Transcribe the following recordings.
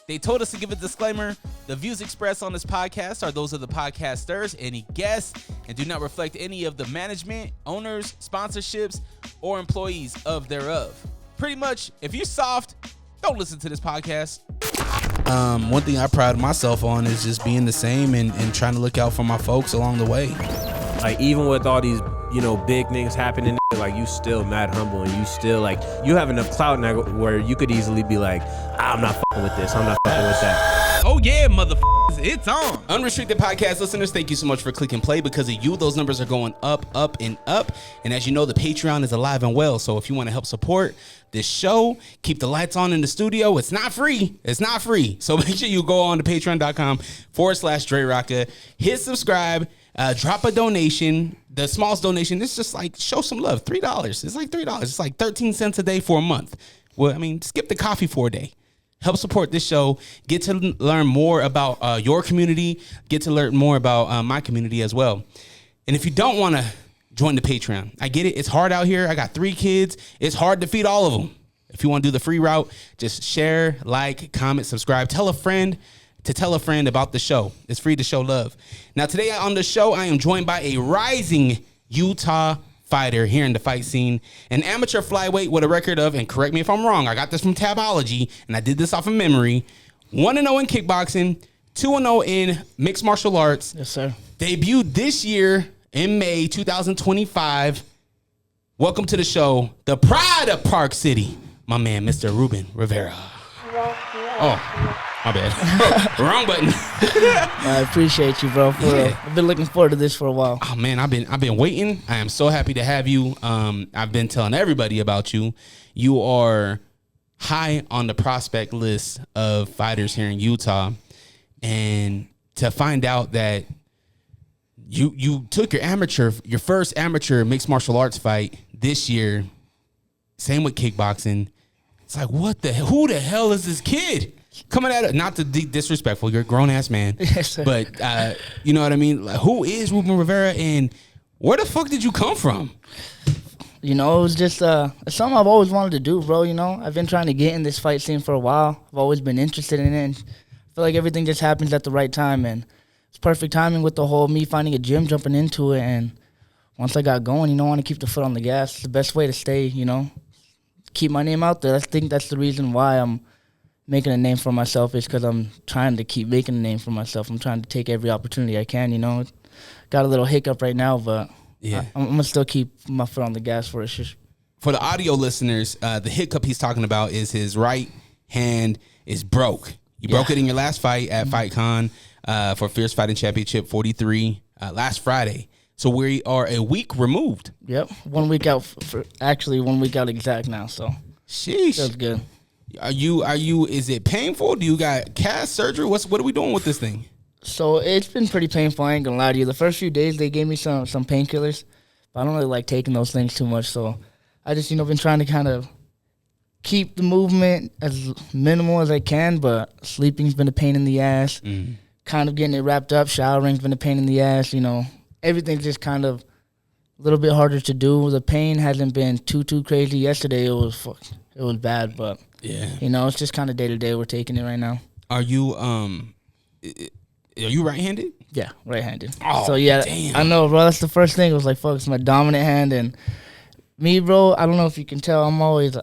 They told us to give a disclaimer. The views expressed on this podcast are those of the podcasters, any guests, and do not reflect any of the management, owners, sponsorships, or employees of thereof. Pretty much, if you're soft, don't listen to this podcast. One thing I pride myself on is just being the same and trying to look out for my folks along the way. Like, even with all these, big things happening, like, you still mad humble, and you still, like, you have enough clout now where you could easily be like, I'm not fucking with this, I'm not fucking with that. Oh yeah, motherfuckers, it's on. Unrestricted Podcast listeners, thank you so much for clicking play. Because of you, those numbers are going up, up, and up. And as you know, the Patreon is alive and well. So if you want to help support this show, keep the lights on in the studio. It's not free. It's not free. So make sure you go on to patreon.com/DreRawka, hit subscribe, drop a donation. The smallest donation is just like show some love. $3. It's like $3. It's like 13 cents a day for a month. Well, I mean, skip the coffee for a day. Help support this show. Get to learn more about your community. Get to learn more about my community as well. And if you don't want to join the Patreon, I get it. It's hard out here. I got 3 kids. It's hard to feed all of them. If you want to do the free route, just share, like, comment, subscribe. Tell a friend to tell a friend about the show. It's free to show love. Now, today on the show, I am joined by a rising Utah fighter here in the fight scene, an amateur flyweight with a record of, and correct me if I'm wrong, I got this from Tabology, and I did this off of memory, 1-0 in kickboxing, 2-0 in mixed martial arts. Yes, sir. Debuted this year in May 2025. Welcome to the show, the pride of Park City, my man, Mr. Ruben Rivera. Oh, my bad. Wrong button. I appreciate you, bro. For real. I've been looking forward to this for a while. Oh man, I've been waiting. I am so happy to have you. I've been telling everybody about you. You are high on the prospect list of fighters here in Utah, and to find out that you took your first amateur mixed martial arts fight this year. Same with kickboxing. It's like, who the hell is this kid? Coming at it, not to be disrespectful, you're a grown-ass man. Yes, sir. But, you know what I mean? Like, who is Ruben Rivera, and where the fuck did you come from? It was just something I've always wanted to do, bro, I've been trying to get in this fight scene for a while. I've always been interested in it, and I feel like everything just happens at the right time, and it's perfect timing with the whole me finding a gym, jumping into it, and once I got going, I want to keep the foot on the gas. It's the best way to stay, keep my name out there. I think that's the reason why I'm making a name for myself, is because I'm trying to keep making a name for myself. I'm trying to take every opportunity I can, Got a little hiccup right now, but yeah, I'm going to still keep my foot on the gas for it. For the audio listeners, the hiccup he's talking about is his right hand is broke. You broke it in your last fight at FightCon for Fierce Fighting Championship 43 last Friday. So we are a week removed. Yep, 1 week out, actually 1 week out exact now, so sheesh. That's good. Are you, is it painful? Do you got cast surgery? What are we doing with this thing? So it's been pretty painful, I ain't gonna lie to you. The first few days they gave me some painkillers, but I don't really like taking those things too much, so I just, been trying to kind of keep the movement as minimal as I can, but sleeping's been a pain in the ass. Mm-hmm. Kind of getting it wrapped up, showering's been a pain in the ass, Everything's just kind of a little bit harder to do. The pain hasn't been too crazy. Yesterday it was bad, but yeah, it's just kind of day to day. We're taking it right now. Are you right-handed? Yeah, right-handed. Oh, so yeah, damn. I know, bro. That's the first thing. It was like, fuck, it's my dominant hand, and me, bro. I don't know if you can tell.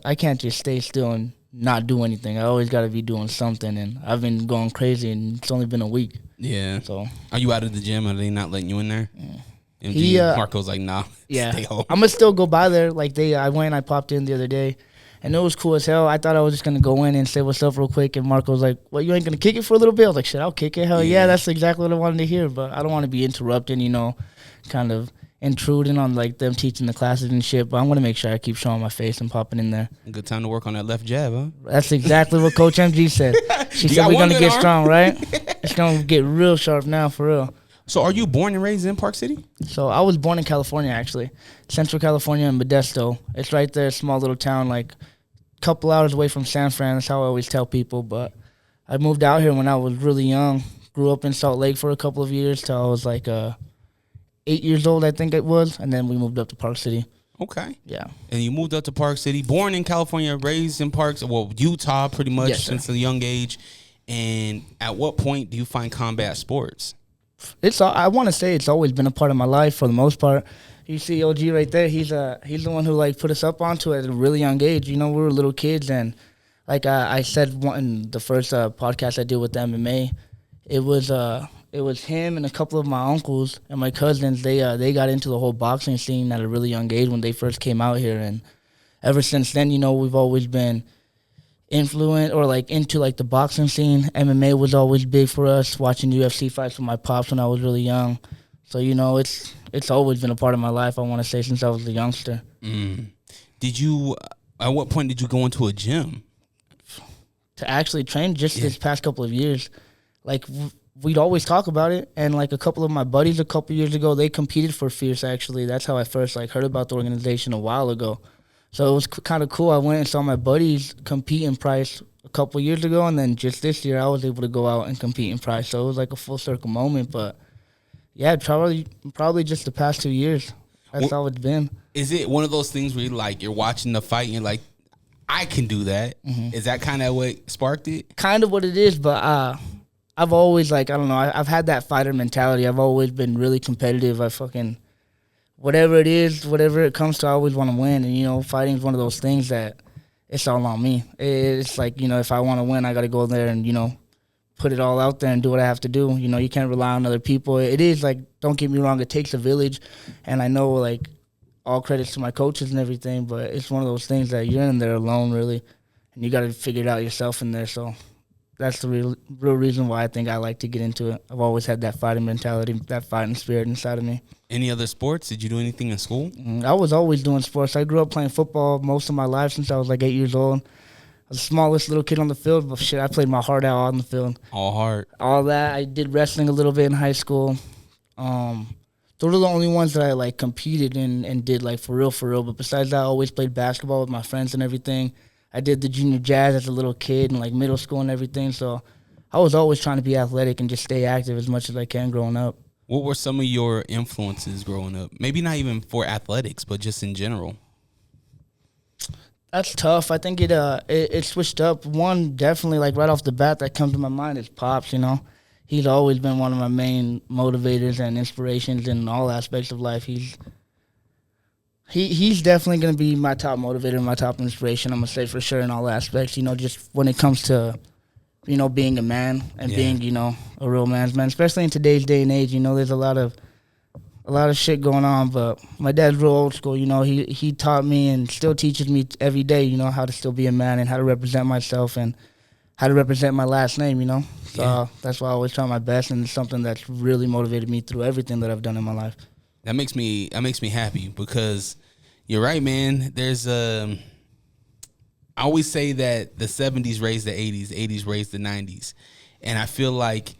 I can't just stay still and not do anything. I always got to be doing something, and I've been going crazy, and it's only been a week. Yeah. So are you out of the gym? Are they not letting you in there? Yeah. Marco's like, nah. Yeah. Stay home. I'm gonna still go by there. Like I went and I popped in the other day, and it was cool as hell. I thought I was just gonna go in and say what's up real quick, and Marco was like, "Well, you ain't gonna kick it for a little bit?" I was like, "Shit, I'll kick it." Hell yeah, that's exactly what I wanted to hear. But I don't want to be interrupting, kind of intruding on like them teaching the classes and shit. But I'm gonna make sure I keep showing my face and popping in there. Good time to work on that left jab, huh? That's exactly what Coach MG said. She said we're gonna get strong, right? It's gonna get real sharp now, for real. So are you born and raised in Park City? So I was born in California, actually. Central California in Modesto. It's right there, small little town, like a couple hours away from San Fran. That's how I always tell people. But I moved out here when I was really young. Grew up in Salt Lake for a couple of years till I was like 8 years old, I think it was. And then we moved up to Park City. Okay. Yeah. And you moved up to Park City, born in California, raised in Utah pretty much since a young age. And at what point do you find combat sports? I want to say it's always been a part of my life for the most part. You see OG right there. He's the one who like put us up onto it at a really young age. You know, we were little kids, and like I said in the first podcast I did with MMA, it was him and a couple of my uncles and my cousins. They got into the whole boxing scene at a really young age when they first came out here, and ever since then, you know, we've always been influenced or like into like the boxing scene. MMA was always big for us. Watching UFC fights with my pops when I was really young. So, you know, it's always been a part of my life, I want to say, since I was a youngster. At what point did you go into a gym? To actually train just this past couple of years. Like, we'd always talk about it. And, like, a couple of my buddies a couple years ago, they competed for Fierce, actually. That's how I first, like, heard about the organization a while ago. So it was kind of cool. I went and saw my buddies compete in Price a couple of years ago. And then just this year, I was able to go out and compete in Price. So it was, like, a full circle moment. But yeah, probably just the past 2 years. That's how it's been. Is it one of those things where you're watching the fight and you're like, I can do that? Mm-hmm. Is that kind of what sparked it? Kind of what it is, but I've always, like, I don't know, I've had that fighter mentality. I've always been really competitive. Whatever it is, whatever it comes to, I always want to win. And, you know, fighting is one of those things that it's all on me. It's like, you know, if I want to win, I got to go there and, you know, put it all out there and do what I have to do. You know, you can't rely on other people. It is, like, don't get me wrong, it takes a village. And I know, like, all credits to my coaches and everything, but it's one of those things that you're in there alone, really, and you got to figure it out yourself in there. So that's the real reason why I think I like to get into it. I've always had that fighting mentality, that fighting spirit inside of me. Any other sports? Did you do anything in school? I was always doing sports. I grew up playing football most of my life since I was like 8 years old. I was the smallest little kid on the field, but shit, I played my heart out on the field. All heart. All that. I did wrestling a little bit in high school. Those are the only ones that I, like, competed in and did, like, for real. But besides that, I always played basketball with my friends and everything. I did the junior jazz as a little kid and, like, middle school and everything. So I was always trying to be athletic and just stay active as much as I can growing up. What were some of your influences growing up? Maybe not even for athletics, but just in general. That's tough. I think it switched up. One, definitely, like, right off the bat that comes to my mind is Pops, you know. He's always been one of my main motivators and inspirations in all aspects of life. He's definitely going to be my top motivator, my top inspiration, I'm going to say, for sure, in all aspects. You know, just when it comes to, you know, being a man and being, you know, a real man's man, especially in today's day and age. You know, there's a lot of shit going on, but my dad's real old school. You know, he taught me and still teaches me every day, you know, how to still be a man and how to represent myself and how to represent my last name, you know. So that's why I always try my best, and it's something that's really motivated me through everything that I've done in my life. That makes me happy because you're right, man. There's I always say that the 70s raised the 80s, 80s raised the 90s. And I feel like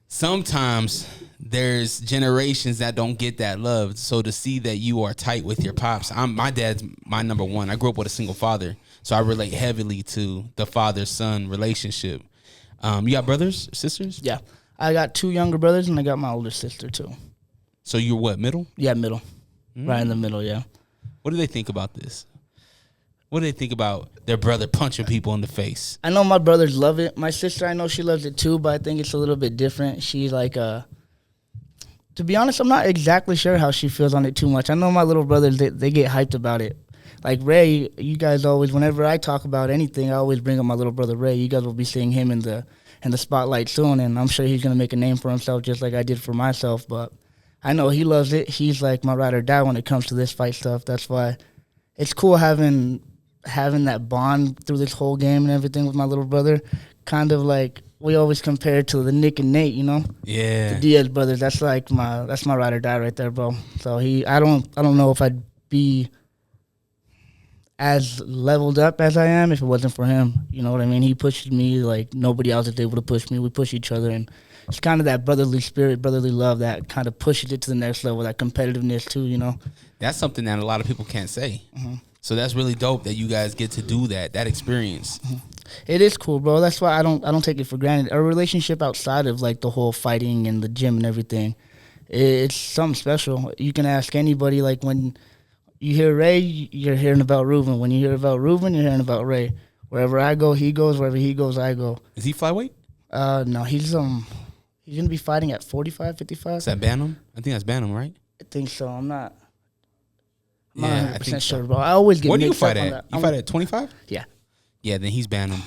sometimes there's generations that don't get that love. So to see that you are tight with your pops, my dad's my number one. I grew up with a single father, so I relate heavily to the father-son relationship. You got brothers, sisters? Yeah. I got 2 younger brothers, and I got my older sister, too. So you're what, middle? Yeah, middle. Right in the middle, yeah. What do they think about this? What do they think about their brother punching people in the face? I know my brothers love it. My sister, I know she loves it, too, but I think it's a little bit different. She's like, to be honest, I'm not exactly sure how she feels on it too much. I know my little brothers, they get hyped about it. Like Ray, you guys always, whenever I talk about anything, I always bring up my little brother Ray. You guys will be seeing him in the spotlight soon, and I'm sure he's going to make a name for himself just like I did for myself. But I know he loves it. He's like my ride or die when it comes to this fight stuff. That's why it's cool having that bond through this whole game and everything with my little brother. Kind of like we always compare it to the Nick and Nate, you know? Yeah. The Diaz brothers. That's my ride or die right there, bro. So I don't know if I'd be as leveled up as I am if it wasn't for him. You know what I mean? He pushes me like nobody else is able to push me. We push each other, and it's kind of that brotherly spirit, brotherly love that kind of pushes it to the next level, that competitiveness too, you know? That's something that a lot of people can't say. Mm-hmm. So that's really dope that you guys get to do that experience. Mm-hmm. It is cool, bro. That's why I don't take it for granted. Our relationship outside of like the whole fighting and the gym and everything, it's something special. You can ask anybody, like when you hear Ray, you're hearing about Ruben. When you hear about Ruben, you're hearing about Ray. Wherever I go, he goes. Wherever he goes, I go. Is he flyweight? No, he's gonna be fighting at 45, 55. Is that Bantam? I think that's Bantam, right? I think so. I'm not Yeah, I 100% think sure, so. bro. I always get What do you mixed fight up on at? that. You fight at 25? Yeah. Yeah, then he's Bantam,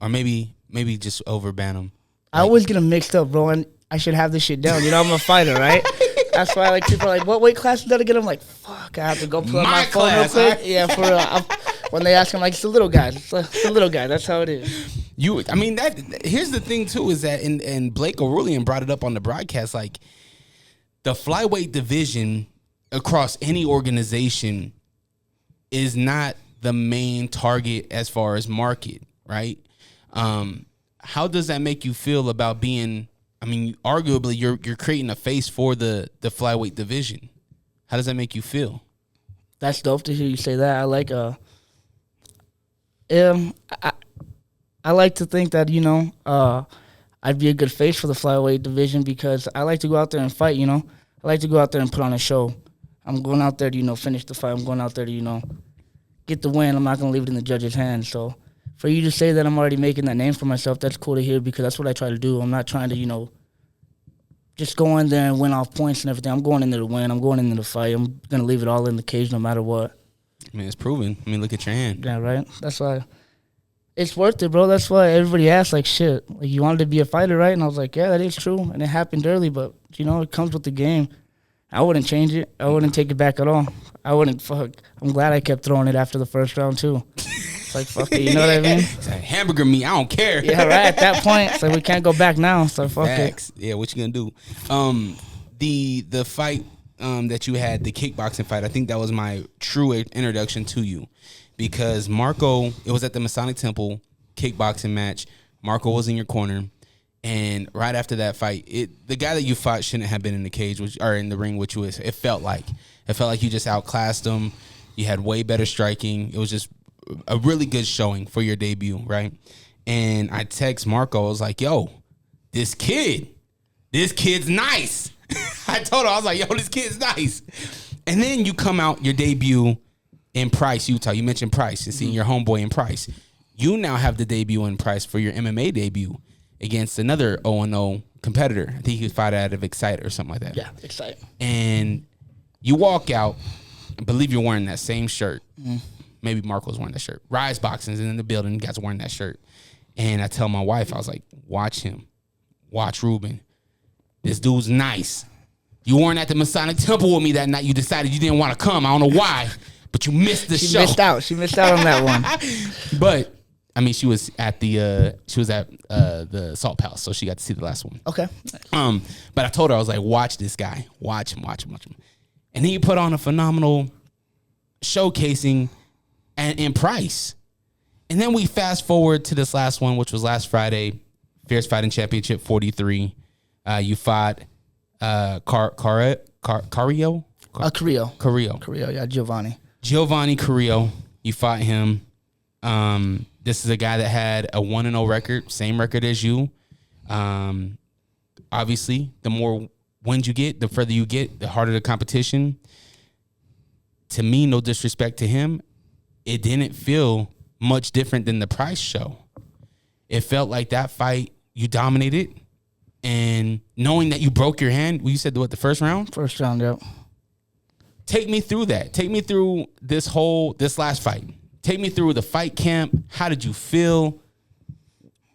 or maybe just over Bantam. I always get them mixed up, bro, and I should have this shit down. You know, I'm a fighter, right? That's why, like, people are like, what weight class is that again? I'm like, fuck, I have to go pull up my phone real class, quick. huh? Yeah, for real. When they ask, I'm like, it's the little guys. It's the little guy. That's how it is. Here's the thing, too, is that, and Blake Arulian brought it up on the broadcast, like, the flyweight division across any organization is not the main target as far as market, right? How does that make you feel about being, arguably you're creating a face for the flyweight division. How does that make you feel? That's dope to hear you say that. I like I like to think that, you know, I'd be a good face for the flyweight division because I like to go out there and fight, you know. I like to go out there and put on a show. I'm going out there to, you know, finish the fight. I'm going out there to, you know, get the win. I'm not going to leave it in the judge's hands. So for you to say that I'm already making that name for myself, that's cool to hear because that's what I try to do. I'm not trying to, you know, just go in there and win off points and everything. I'm going in there to win. I'm going in there to fight. I'm going to leave it all in the cage no matter what. I mean, it's proven. I mean, look at your hand. Yeah, right? That's why it's worth it, bro. That's why everybody asks, like, shit, like, you wanted to be a fighter, right? And I was like, yeah, that is true. And it happened early, but, you know, it comes with the game. I wouldn't change it. I wouldn't take it back at all. I wouldn't, fuck. I'm glad I kept throwing it after the first round, too. It's like, fuck it, you know what I mean? It's like hamburger meat, I don't care. Yeah, right. At that point, it's like, we can't go back now, so fuck Facts. it. Yeah, what you gonna do? The fight that you had, the kickboxing fight, I think that was my true introduction to you. Because Marco, it was at the Masonic Temple kickboxing match. Marco was in your corner. And right after that fight, the guy that you fought shouldn't have been in the cage or in the ring with you. It felt like you just outclassed him. You had way better striking. It was just a really good showing for your debut, right? And I text Marco. I was like, "Yo, this kid's nice." I told her, I was like, "Yo, this kid's nice." And then you come out your debut in Price, Utah. You mentioned Price. You see your homeboy in Price. You now have the debut in Price for your MMA debut against another 0-0 competitor. I think he was fight out of Excite or something like that. Yeah, Excite. And you walk out, I believe you're wearing that same shirt. Maybe Marco's wearing that shirt. Rise Boxing's in the building. You guys are wearing that shirt. And I tell my wife, I was like, watch him. Watch Ruben. This dude's nice. You weren't at the Masonic Temple with me that night. You decided you didn't want to come. I don't know why, but you missed the show. She missed out on that one. But I mean, she was at the Salt Palace, so she got to see the last one. Okay. But I told her, I was like, watch this guy. Watch him. And he put on a phenomenal showcasing in Price. And then we fast forward to this last one, which was last Friday, Fierce Fighting Championship 43. You fought Carrillo? Carrillo, yeah, Giovanni Carrillo. You fought him. This is a guy that had a 1-0 record, same record as you. Obviously, the more wins you get, the further you get, the harder the competition. To me, no disrespect to him, it didn't feel much different than the Price show. It felt like that fight, you dominated. And knowing that you broke your hand, you said what, the first round? First round, yep. Take me through that. Take me through this last fight. Take me through the fight camp. How did you feel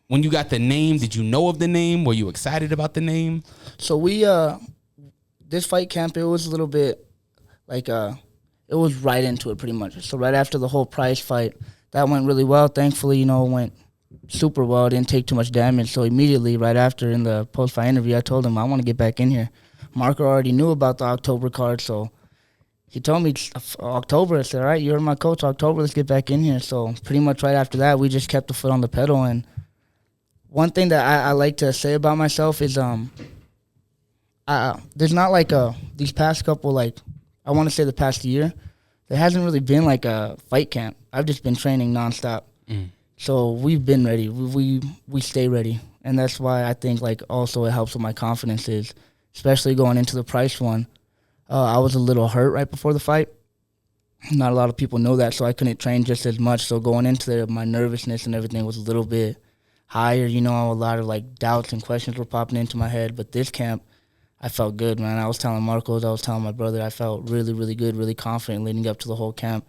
when you got the name? Did you know of the name? Were you excited about the name? So we, this fight camp, it was a little bit like, it was right into it pretty much. So right after the whole Price fight, that went really well. Thankfully, you know, it went super well. Didn't take too much damage. So immediately right after in the post-fight interview, I told him I want to get back in here. Marco already knew about the October card, so he told me October. I said, all right, you're my coach. October, let's get back in here. So pretty much right after that, we just kept the foot on the pedal. And one thing that I like to say about myself is there's not like these past couple, like I want to say the past year, there hasn't really been like a fight camp. I've just been training nonstop. So we've been ready. We stay ready. And that's why I think like also it helps with my confidence is, especially going into the Price one. I was a little hurt right before the fight. Not a lot of people know that, so I couldn't train just as much. So going into there, my nervousness and everything was a little bit, higher. You know, a lot of like doubts and questions were popping into my head. But this camp, I felt good, man. I was telling Marcos, I was telling my brother, I felt really, really good, really confident leading up to the whole camp.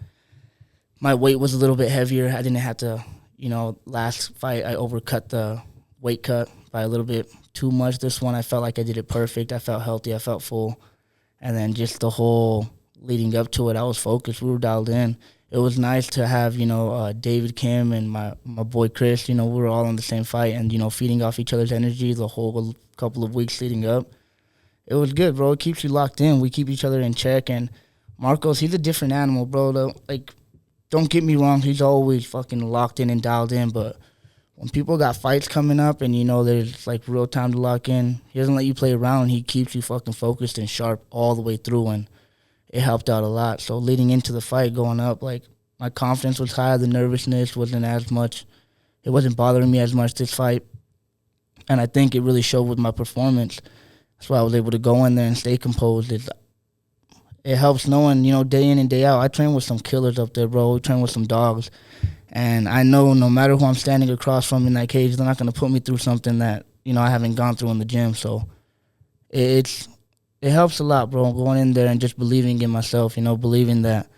My weight was a little bit heavier. I didn't have to, you know, last fight I overcut the weight cut by a little bit too much. This one I felt like I did it perfect. I felt healthy. I felt full. And then just the whole leading up to it, I was focused. We were dialed in. It was nice to have, you know, David, Kim, and my boy Chris. You know, we were all in the same fight and, you know, feeding off each other's energy the whole couple of weeks leading up. It was good, bro. It keeps you locked in. We keep each other in check. And Marcos, he's a different animal, bro. Like, don't get me wrong, he's always fucking locked in and dialed in, but when people got fights coming up and, you know, there's, like, real time to lock in, he doesn't let you play around. He keeps you fucking focused and sharp all the way through, and it helped out a lot. So leading into the fight, going up, like, my confidence was high. The nervousness wasn't as much. It wasn't bothering me as much this fight, and I think it really showed with my performance. That's why I was able to go in there and stay composed. It helps knowing, you know, day in and day out. I train with some killers up there, bro. We train with some dogs. And I know no matter who I'm standing across from in that cage, they're not going to put me through something that, you know, I haven't gone through in the gym. So it helps a lot, bro, going in there and just believing in myself, you know, believing that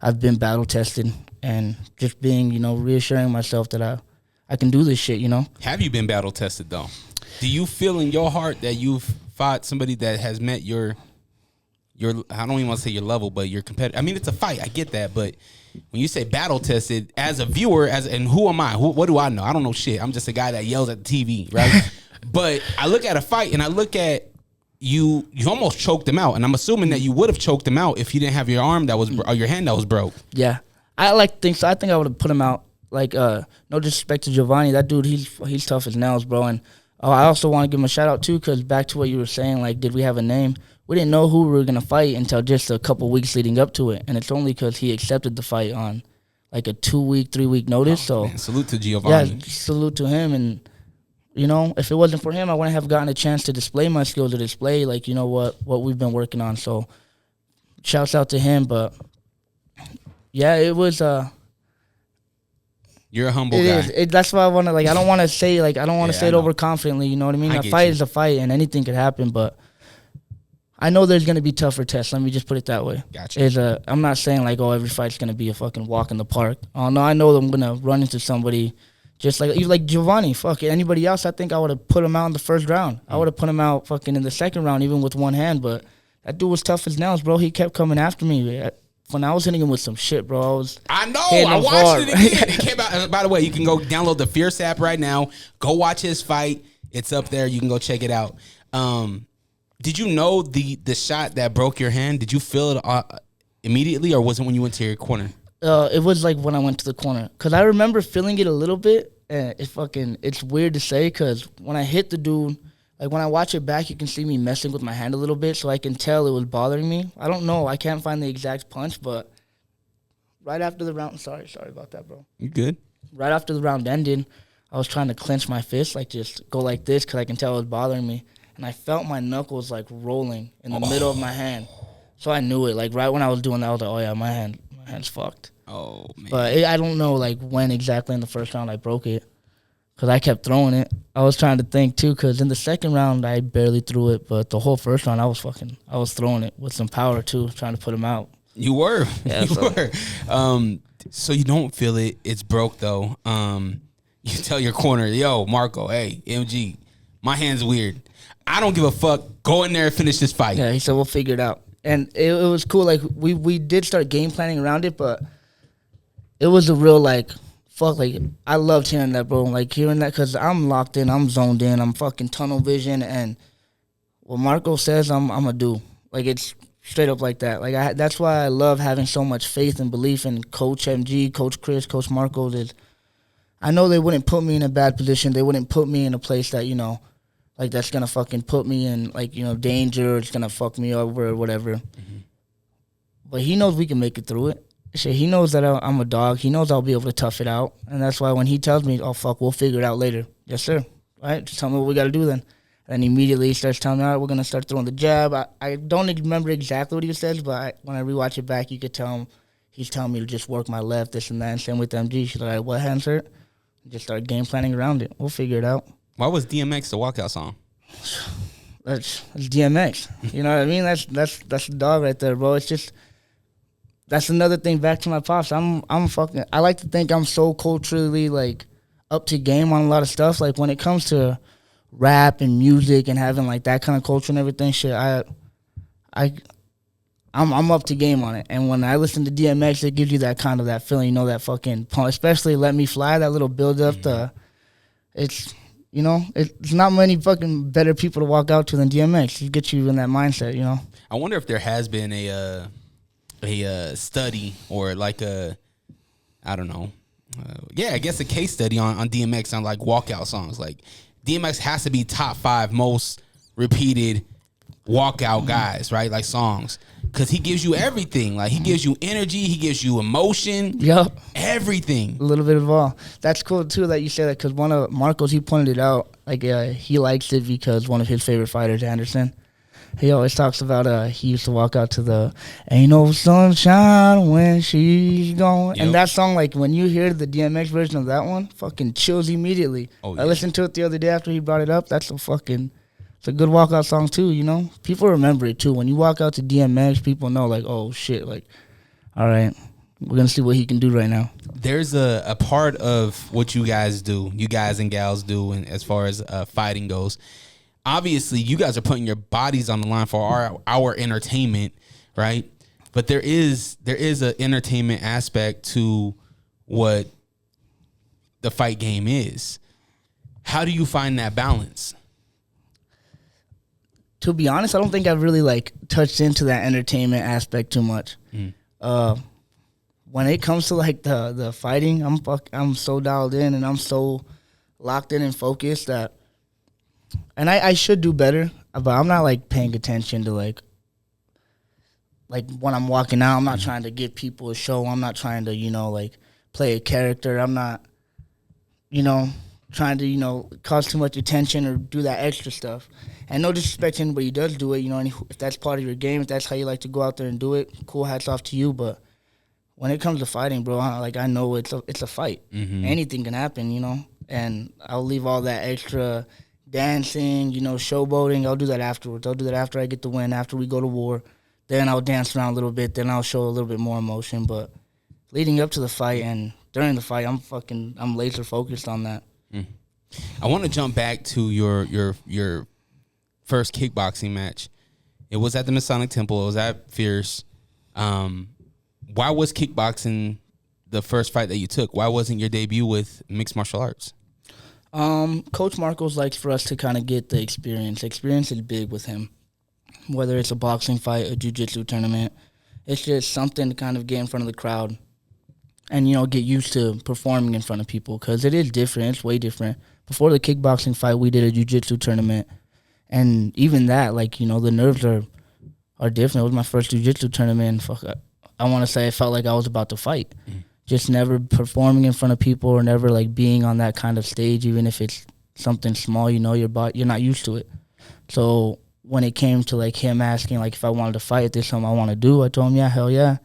I've been battle-tested and just being, you know, reassuring myself that I can do this shit, you know. Have you been battle-tested, though? Do you feel in your heart that you've fought somebody that has met your I don't even want to say your level, but your competitor? I mean, it's a fight. I get that, but when you say battle tested, as a viewer, and who am I? What do I know? I don't know shit. I'm just a guy that yells at the TV, right? But I look at a fight and I look at you almost choked him out, and I'm assuming that you would have choked him out if you didn't have your arm that was or your hand that was broke. Yeah, I like to think so. I think I would have put him out. Like, no disrespect to Giovanni, that dude, he's tough as nails, bro. And I also want to give him a shout out too, because back to what you were saying, like, did we have a name? We didn't know who we were going to fight until just a couple weeks leading up to it. And it's only because he accepted the fight on, like, a 2-week, 3-week notice. So man, salute to Giovanni. Yeah, salute to him. And, you know, if it wasn't for him, I wouldn't have gotten a chance to display my skills, to display, like, you know, what we've been working on. So shouts out to him. But, yeah, it was you're a humble guy. That's why I want to, like, I don't want to say, like, I don't want to say it overconfidently, you know what I mean? A fight is a fight, and anything could happen, but I know there's going to be tougher tests. Let me just put it that way. Gotcha. I'm not saying, like, oh, every fight's going to be a fucking walk in the park. Oh, no, I know I'm going to run into somebody just like Giovanni. Fuck it. Anybody else, I think I would have put him out in the first round. I would have put him out fucking in the second round, even with one hand, but that dude was tough as nails, bro. He kept coming after me. When I was hitting him with some shit, bro, I know. I watched it again. It came out. By the way, you can go download the Fierce app right now. Go watch his fight. It's up there. You can go check it out. Did you know the shot that broke your hand? Did you feel it immediately, or was it when you went to your corner? It was like when I went to the corner, because I remember feeling it a little bit. And it's weird to say, because when I hit the dude, like, when I watch it back, you can see me messing with my hand a little bit, so I can tell it was bothering me. I don't know. I can't find the exact punch, but right after the round, sorry about that, bro. You good? Right after the round ended, I was trying to clench my fist, like, just go like this, because I can tell it was bothering me. And I felt my knuckles, like, rolling in the middle of my hand. So I knew it. Like, right when I was doing that, I was like, oh, yeah, my hand's fucked. Oh, man. But I don't know, like, when exactly in the first round I broke it, because I kept throwing it. I was trying to think, too, because in the second round, I barely threw it. But the whole first round, I was throwing it with some power, too, trying to put him out. You were. Yeah, you were. So you don't feel it. It's broke, though. You tell your corner, yo, Marco, hey, MG, my hand's weird. I don't give a fuck. Go in there and finish this fight. Yeah, he said, we'll figure it out. And it was cool. Like, we did start game planning around it, but it was a real, like, fuck, like, I loved hearing that, bro. Like, hearing that, because I'm locked in, I'm zoned in, I'm fucking tunnel vision, and what Marco says, I'm going to do. Like, it's straight up like that. Like, that's why I love having so much faith and belief in Coach MG, Coach Chris, Coach Marco. Is I know they wouldn't put me in a bad position. They wouldn't put me in a place that, you know, like, that's going to fucking put me in, like, you know, danger, or it's going to fuck me over or whatever. Mm-hmm. But he knows we can make it through it. Shit, he knows that I'm a dog. He knows I'll be able to tough it out. And that's why when he tells me, oh, fuck, we'll figure it out later. Yes, sir. All right, just tell me what we got to do then. And immediately he starts telling me, all right, we're going to start throwing the jab. I don't remember exactly what he says, but when I rewatch it back, you could tell him, he's telling me to just work my left, this and that. And same with MG. She's like, what hands hurt? just start game planning around it. We'll figure it out. Why was DMX the walkout song? That's DMX. You know what I mean? That's the dog right there, bro. It's just that's another thing. Back to my pops. I like to think I'm so culturally like up to game on a lot of stuff. Like when it comes to rap and music and having like that kind of culture and everything, shit. I'm up to game on it. And when I listen to DMX, it gives you that kind of that feeling, you know, that fucking pump. Especially Let Me Fly, that little build up. It's not many fucking better people to walk out to than DMX. He gets you in that mindset, you know. I wonder if there has been a study or like I don't know. I guess a case study on DMX on like walkout songs. Like DMX has to be top 5 most repeated walkout guys, right? Like songs. Because he gives you everything. Like he gives you energy, he gives you emotion. Yep. Everything. A little bit of all. That's cool too that you say that, because one of Marcos, he pointed it out. Like he likes it because one of his favorite fighters, Anderson, he always talks about he used to walk out to the "Ain't No Sunshine When She's Gone." Yep. And that song, like when you hear the DMX version of that one, fucking chills immediately. Oh, yeah. I listened to it the other day after he brought it up. It's a good walkout song too, you know? People remember it too. When you walk out to DMX, people know like, oh shit, like, all right, we're gonna see what he can do right now. There's a part of what you guys and gals do, and as far as fighting goes, obviously you guys are putting your bodies on the line for our entertainment, right? But there is an entertainment aspect to what the fight game is. How do you find that balance? To be honest, I don't think I've really like touched into that entertainment aspect too much. When it comes to like the fighting, I'm so dialed in and I'm so locked in and focused that, and I should do better, but I'm not like paying attention to like when I'm walking out. I'm not trying to give people a show. I'm not trying to like play a character. I'm not trying to cause too much attention or do that extra stuff. And no disrespect to anybody who does do it, and if that's part of your game, if that's how you like to go out there and do it, cool, hats off to you. But when it comes to fighting, bro, I know it's a fight. Mm-hmm. Anything can happen, and I'll leave all that extra dancing, showboating. I'll do that afterwards. I'll do that after I get the win, after we go to war. Then I'll dance around a little bit. Then I'll show a little bit more emotion. But leading up to the fight and during the fight, I'm laser focused on that. Mm. I want to jump back to your first kickboxing match. It was at the Masonic Temple. It was at Fierce. Why was kickboxing the first fight that you took? Why wasn't your debut with mixed martial arts? Coach Marcos likes for us to kind of get the experience. Experience is big with him. Whether it's a boxing fight, a jiu-jitsu tournament, it's just something to kind of get in front of the crowd and, get used to performing in front of people, because it is different. It's way different. Before the kickboxing fight, we did a jiu-jitsu tournament. And even that, the nerves are different. It was my first jiu-jitsu tournament. I want to say I felt like I was about to fight. Mm. Just never performing in front of people or never, being on that kind of stage, even if it's something small, you're not used to it. So when it came to, him asking, if I wanted to fight, is this something I want to do? I told him, yeah, hell yeah.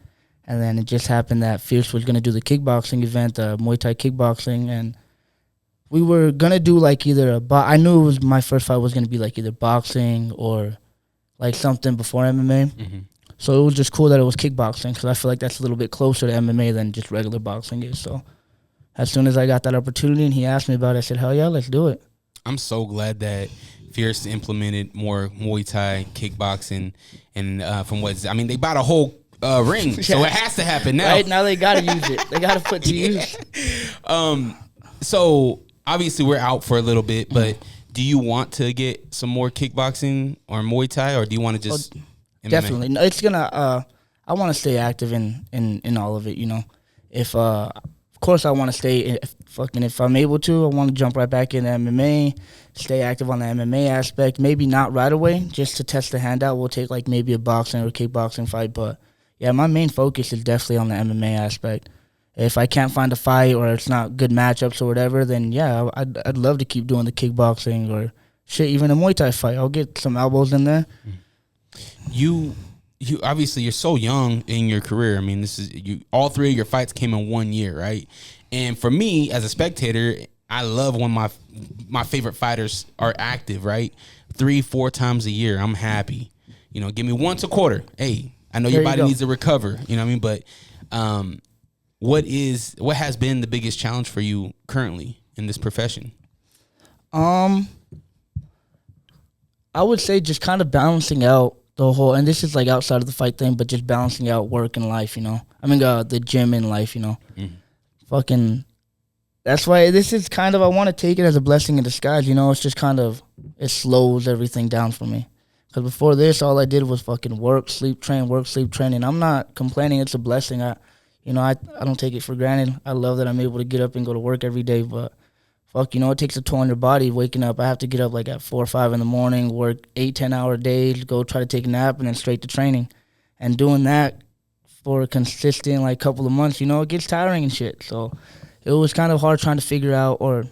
And then it just happened that Fierce was going to do the kickboxing event, Muay Thai kickboxing, and we were going to do either I knew it was my first fight was going to be either boxing or something before MMA. Mm-hmm. So it was just cool that it was kickboxing, because I feel like that's a little bit closer to MMA than just regular boxing is. So as soon as I got that opportunity and he asked me about it, I said, hell yeah, let's do it. I'm so glad that Fierce implemented more Muay Thai kickboxing, and they bought a whole ring, so it has to happen now. Right now they got to use it. They got to put to use. So obviously we're out for a little bit, but do you want to get some more kickboxing or Muay Thai, or do you want to just MMA? Definitely. No, it's gonna. I want to stay active in all of it. If of course I want to stay. If I'm able to, I want to jump right back into MMA. Stay active on the MMA aspect. Maybe not right away, just to test the hand out. We'll take maybe a boxing or kickboxing fight, but yeah, my main focus is definitely on the MMA aspect. If I can't find a fight or it's not good matchups or whatever, then yeah, I'd love to keep doing the kickboxing or shit, even a Muay Thai fight. I'll get some elbows in there. You obviously you're so young in your career. I mean, all three of your fights came in 1 year, right? And for me as a spectator, I love when my favorite fighters are active, right? 3-4 times a year, I'm happy. You know, give me once a quarter. Hey, I know your body needs to recover. You know what I mean? But what has been the biggest challenge for you currently in this profession? I would say just kind of balancing out the whole, and this is like outside of the fight thing, but just balancing out work and life, you know? I mean, the gym and life, you know? Fucking, that's why this is kind of, I want to take it as a blessing in disguise, you know? It's just kind of, it slows everything down for me. Because before this, all I did was fucking work, sleep, train, work, sleep, train. And I'm not complaining. It's a blessing. I don't take it for granted. I love that I'm able to get up and go to work every day. But, fuck, you know, it takes a toll on your body waking up. I have to get up like at 4 or 5 in the morning, work 8-10-hour days, go try to take a nap, and then straight to training. And doing that for a consistent, like, couple of months, you know, it gets tiring and shit. So it was kind of hard trying to figure out, or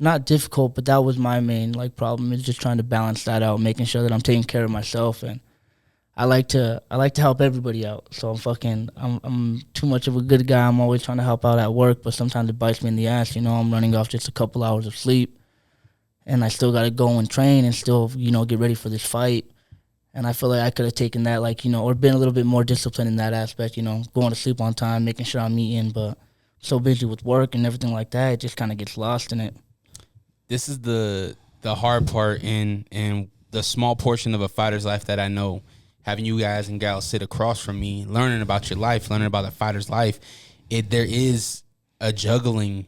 not difficult, but that was my main like problem, is just trying to balance that out, making sure that I'm taking care of myself. And I like to help everybody out. So I'm too much of a good guy. I'm always trying to help out at work, but sometimes it bites me in the ass. You know, I'm running off just a couple hours of sleep, and I still got to go and train and still, you know, get ready for this fight. And I feel like I could have taken that, like, you know, or been a little bit more disciplined in that aspect, you know, going to sleep on time, making sure I'm eating, but so busy with work and everything like that, it just kind of gets lost in it. This is the hard part and the small portion of a fighter's life that I know. Having you guys and gals sit across from me, learning about your life, learning about the fighter's life, there is a juggling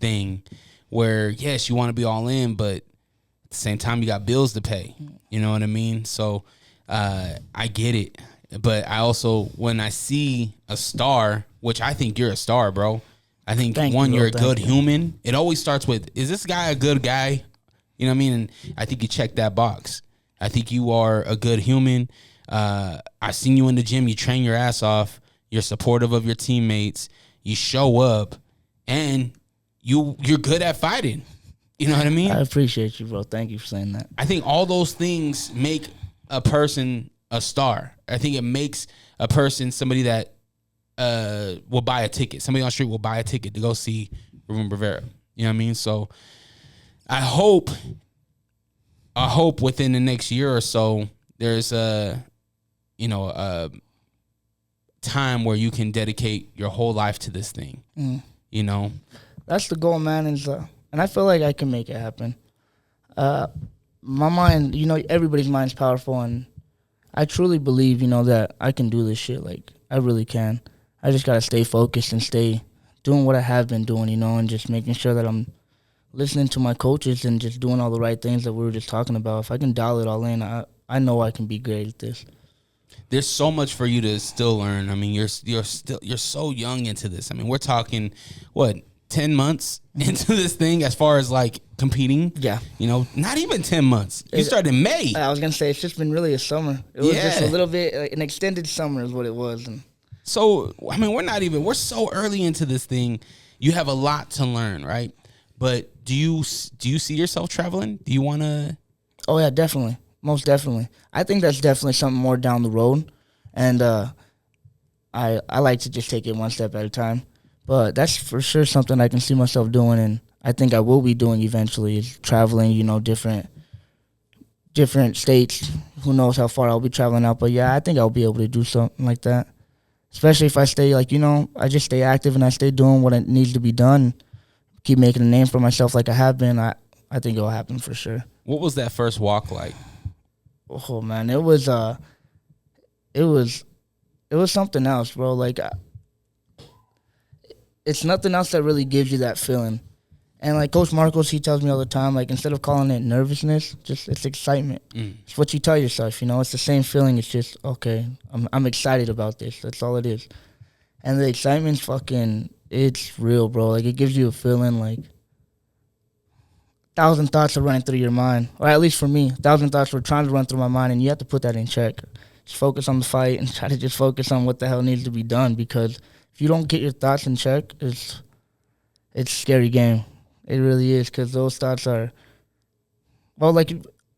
thing where, yes, you want to be all in, but at the same time, you got bills to pay. You know what I mean? So I get it. But I also, when I see a star, which I think you're a star, bro. I think, you're a good human. It always starts with, is this guy a good guy? You know what I mean? And I think you check that box. I think you are a good human. I've seen you in the gym. You train your ass off. You're supportive of your teammates. You show up, and you're good at fighting. You know what I mean? I appreciate you, bro. Thank you for saying that. I think all those things make a person a star. I think it makes a person somebody that will buy a ticket. Somebody on the street will buy a ticket to go see Ruben Rivera. You know what I mean? So I hope within the next year or so, there's a time where you can dedicate your whole life to this thing. You know? That's the goal, man. And I feel like I can make it happen. My mind, you know, everybody's mind's powerful, and I truly believe, you know, that I can do this shit. Like, I really can. I just got to stay focused and stay doing what I have been doing, you know, and just making sure that I'm listening to my coaches and just doing all the right things that we were just talking about. If I can dial it all in, I know I can be great at this. There's so much for you to still learn. I mean, you're so young into this. I mean, we're talking, 10 months into this thing as far as, like, competing? Yeah. You know, not even 10 months. You started in May. I was going to say, it's just been really a summer. It was just a little bit, like, an extended summer is what it was. And so, I mean, we're so early into this thing. You have a lot to learn, right? But do you see yourself traveling? Do you want to? Oh, yeah, definitely. Most definitely. I think that's definitely something more down the road. And I like to just take it one step at a time. But that's for sure something I can see myself doing, and I think I will be doing eventually, is traveling, you know, different states. Who knows how far I'll be traveling out. But, yeah, I think I'll be able to do something like that. Especially if I stay, like, you know, I just stay active and I stay doing what it needs to be done, keep making a name for myself like I have been. I think it'll happen for sure. What was that first walk like? Oh, man, it was something else, bro. Like, it's nothing else that really gives you that feeling. And, like, Coach Marcos, he tells me all the time, like, instead of calling it nervousness, just it's excitement. It's what you tell yourself, you know. It's the same feeling. It's just, okay, I'm excited about this. That's all it is. And the excitement's it's real, bro. Like, it gives you a feeling like 1,000 thoughts are running through your mind. Or at least for me, 1,000 thoughts were trying to run through my mind, and you have to put that in check. Just focus on the fight and try to just focus on what the hell needs to be done, because if you don't get your thoughts in check, it's a scary game. It really is, because those thoughts are, well, like,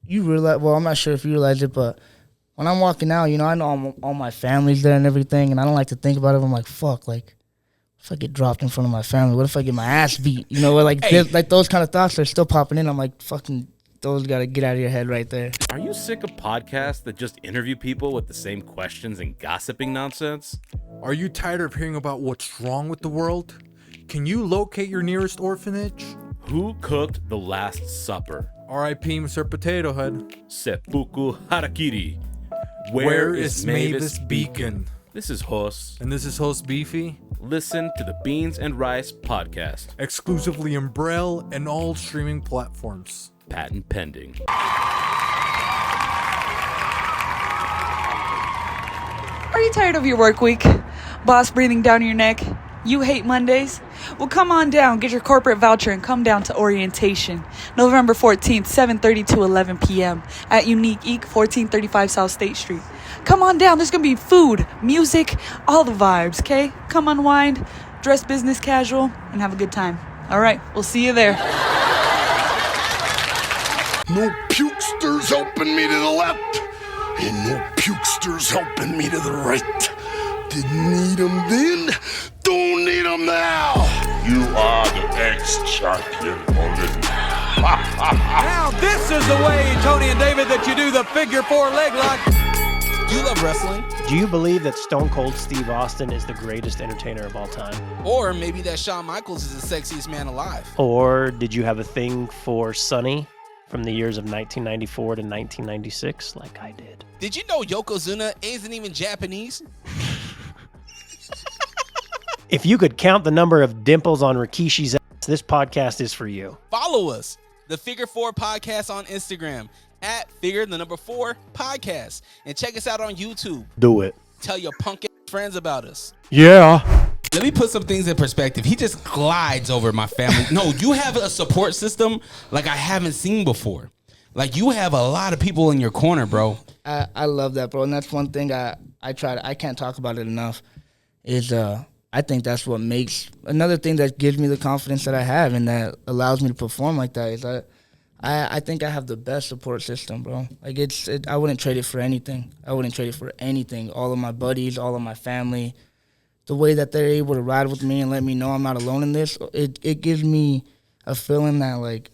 you realize, well, I'm not sure if you realize it, but when I'm walking out, you know, I know all my family's there and everything, and I don't like to think about it. I'm like, fuck if I get dropped in front of my family? What if I get my ass beat? You know, like those kind of thoughts are still popping in. I'm like, fucking, those got to get out of your head right there. Are you sick of podcasts that just interview people with the same questions and gossiping nonsense? Are you tired of hearing about what's wrong with the world? Can you locate your nearest orphanage? Who cooked the Last Supper? R.I.P. Mr. Potato Head. Seppuku Harakiri. Where is Mavis Beacon? This is Hos. And this is host Beefy. Listen to the Beans and Rice podcast. Exclusively in Braille and all streaming platforms. Patent pending. Are you tired of your work week? Boss breathing down your neck? You hate Mondays? Well, come on down, get your corporate voucher, and come down to orientation. November 14th, 7:30 to 11 p.m. at Unique Eek, 1435 South State Street. Come on down. There's going to be food, music, all the vibes, okay? Come unwind, dress business casual, and have a good time. All right, we'll see you there. No pukesters helping me to the left, and no pukesters helping me to the right. Didn't need them then, don't need them now. You are the ex-champion Olympic. Now this is the way, Tony and David, that you do the figure 4 leg lock. Do you love wrestling? Do you believe that Stone Cold Steve Austin is the greatest entertainer of all time? Or maybe that Shawn Michaels is the sexiest man alive? Or did you have a thing for Sonny from the years of 1994 to 1996 like I did? Did you know Yokozuna isn't even Japanese? If you could count the number of dimples on Rikishi's ass, this podcast is for you. Follow us, the Figure 4 Podcast on Instagram, at Figure 4 Podcast. And check us out on YouTube. Do it. Tell your punk ass friends about us. Yeah. Let me put some things in perspective. He just glides over my family. No, you have a support system like I haven't seen before. Like, you have a lot of people in your corner, bro. I love that, bro. And that's one thing I can't talk about it enough is I think that's what makes another thing that gives me the confidence that I have and that allows me to perform like that is I think I have the best support system, bro. Like I wouldn't trade it for anything. All of my buddies, all of my family, the way that they're able to ride with me and let me know I'm not alone in this, it gives me a feeling that like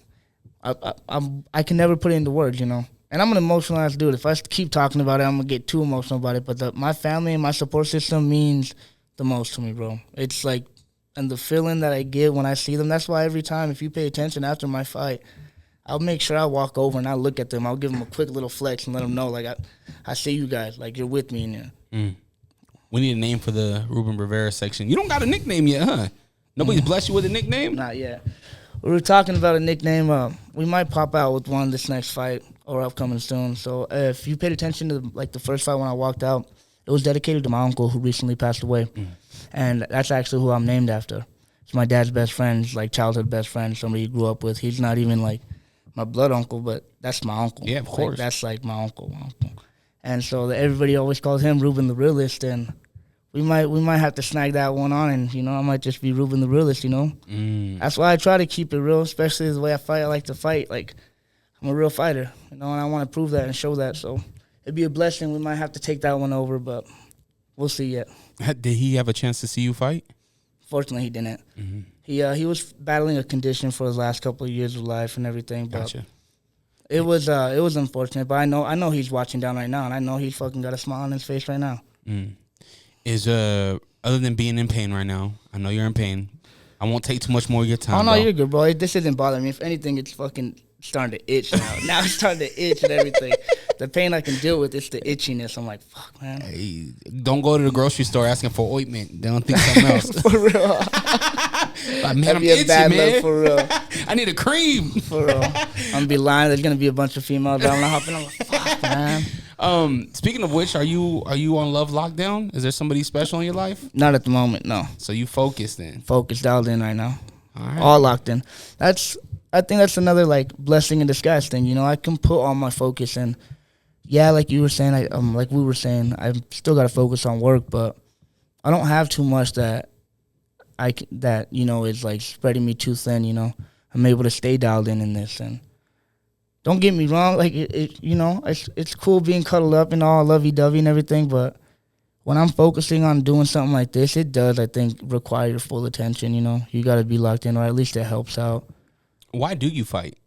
I can never put it into words, you know. And I'm an emotional ass dude. If I keep talking about it, I'm gonna get too emotional about it. But my family and my support system means the most to me, bro. It's like, and the feeling that I get when I see them, that's why every time, if you pay attention after my fight, I'll make sure I walk over and I look at them. I'll give them a quick little flex and let them know, like, I see you guys, like, you're with me in there. We need a name for the Ruben Rivera section. You don't got a nickname yet, huh? Nobody's blessed you with a nickname? Not yet. We were talking about a nickname. We might pop out with one this next fight or upcoming soon. So if you paid attention to, like, the first fight when I walked out, it was dedicated to my uncle who recently passed away. And that's actually who I'm named after. It's my dad's best friend, like childhood best friend, somebody he grew up with. He's not even like my blood uncle, but that's my uncle. Yeah, of course. Like, that's like my uncle. And so everybody always calls him Ruben the Realist, and we might have to snag that one on, and, you know, I might just be Ruben the Realist, you know? That's why I try to keep it real, especially the way I fight. I like to fight. Like, I'm a real fighter, you know, and I want to prove that and show that. So it'd be a blessing. We might have to take that one over, but we'll see yet. Did he have a chance to see you fight? Fortunately, he didn't. He was battling a condition for his last couple of years of life and everything. But Gotcha. It was unfortunate, but I know he's watching down right now, and I know he's fucking got a smile on his face right now. Is other than being in pain right now, I know you're in pain. I won't take too much more of your time. Oh no, bro. you're good, bro. This isn't bothering me. If anything, it's fucking starting to itch now. Now it's starting to itch and everything. The pain I can deal with, it's the itchiness. I'm like, fuck, man. Hey, don't go to the grocery store asking for ointment. They don't think something else. For real. Like, man, I'm itchy, man. For real. I need a cream. For real. I'm gonna be lying. There's gonna be a bunch of females down the hopping. I'm like, fuck, man. Speaking of which, are you on Love Lockdown? Is there somebody special in your life? Not at the moment, no. So you focused then? Focused, dialed in right now. All right. All locked in. I think that's another, like, blessing in disguise thing. You know, I can put all my focus in. Yeah, like you were saying, like we were saying, I've still got to focus on work, but I don't have too much that you know, is like spreading me too thin. You know, I'm able to stay dialed in this, and don't get me wrong, like you know, it's cool being cuddled up and all lovey dovey and everything, but when I'm focusing on doing something like this, it does, I think, require your full attention, you know. You got to be locked in, or at least it helps out. Why do you fight?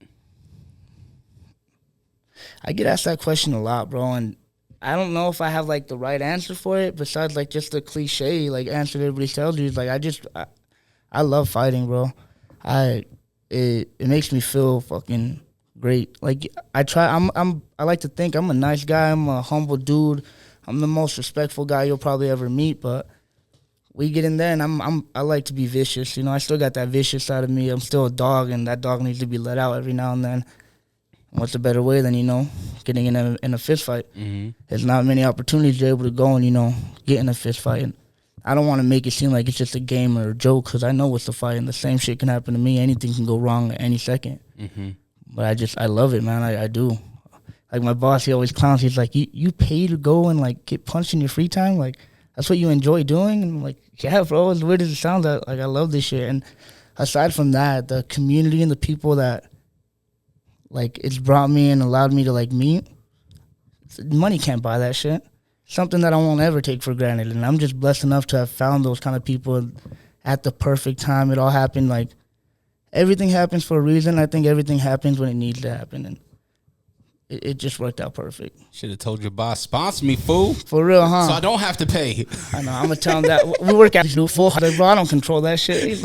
I get asked that question a lot, bro, and I don't know if I have, like, the right answer for it, besides, like, just the cliche, like, answer that everybody tells you. It's like, I love fighting, bro. It makes me feel fucking great. Like, I like to think I'm a nice guy. I'm a humble dude. I'm the most respectful guy you'll probably ever meet, but we get in there, and I like to be vicious. You know, I still got that vicious side of me. I'm still a dog, and that dog needs to be let out every now and then. What's a better way than, you know, getting in a fist fight? Mm-hmm. There's not many opportunities you're able to go and, you know, get in a fist fight. And I don't want to make it seem like it's just a game or a joke, because I know it's a fight, and the same shit can happen to me. Anything can go wrong at any second. Mm-hmm. But I love it, man. I do. Like, my boss, he always clowns. He's like, you pay to go and, like, get punched in your free time? Like, that's what you enjoy doing? And I'm like, yeah, bro, as weird as it sounds, like, I love this shit. And aside from that, the community and the people that, like, it's brought me and allowed me to, like, meet, money can't buy that shit. Something that I won't ever take for granted. And I'm just blessed enough to have found those kind of people at the perfect time. It all happened, like, everything happens for a reason. I think everything happens when it needs to happen. And it just worked out perfect. Should have told your boss, sponsor me, fool. For real, huh? So I don't have to pay. I know. I'm going to tell him that. We work out full. Like, bro, I don't control that shit.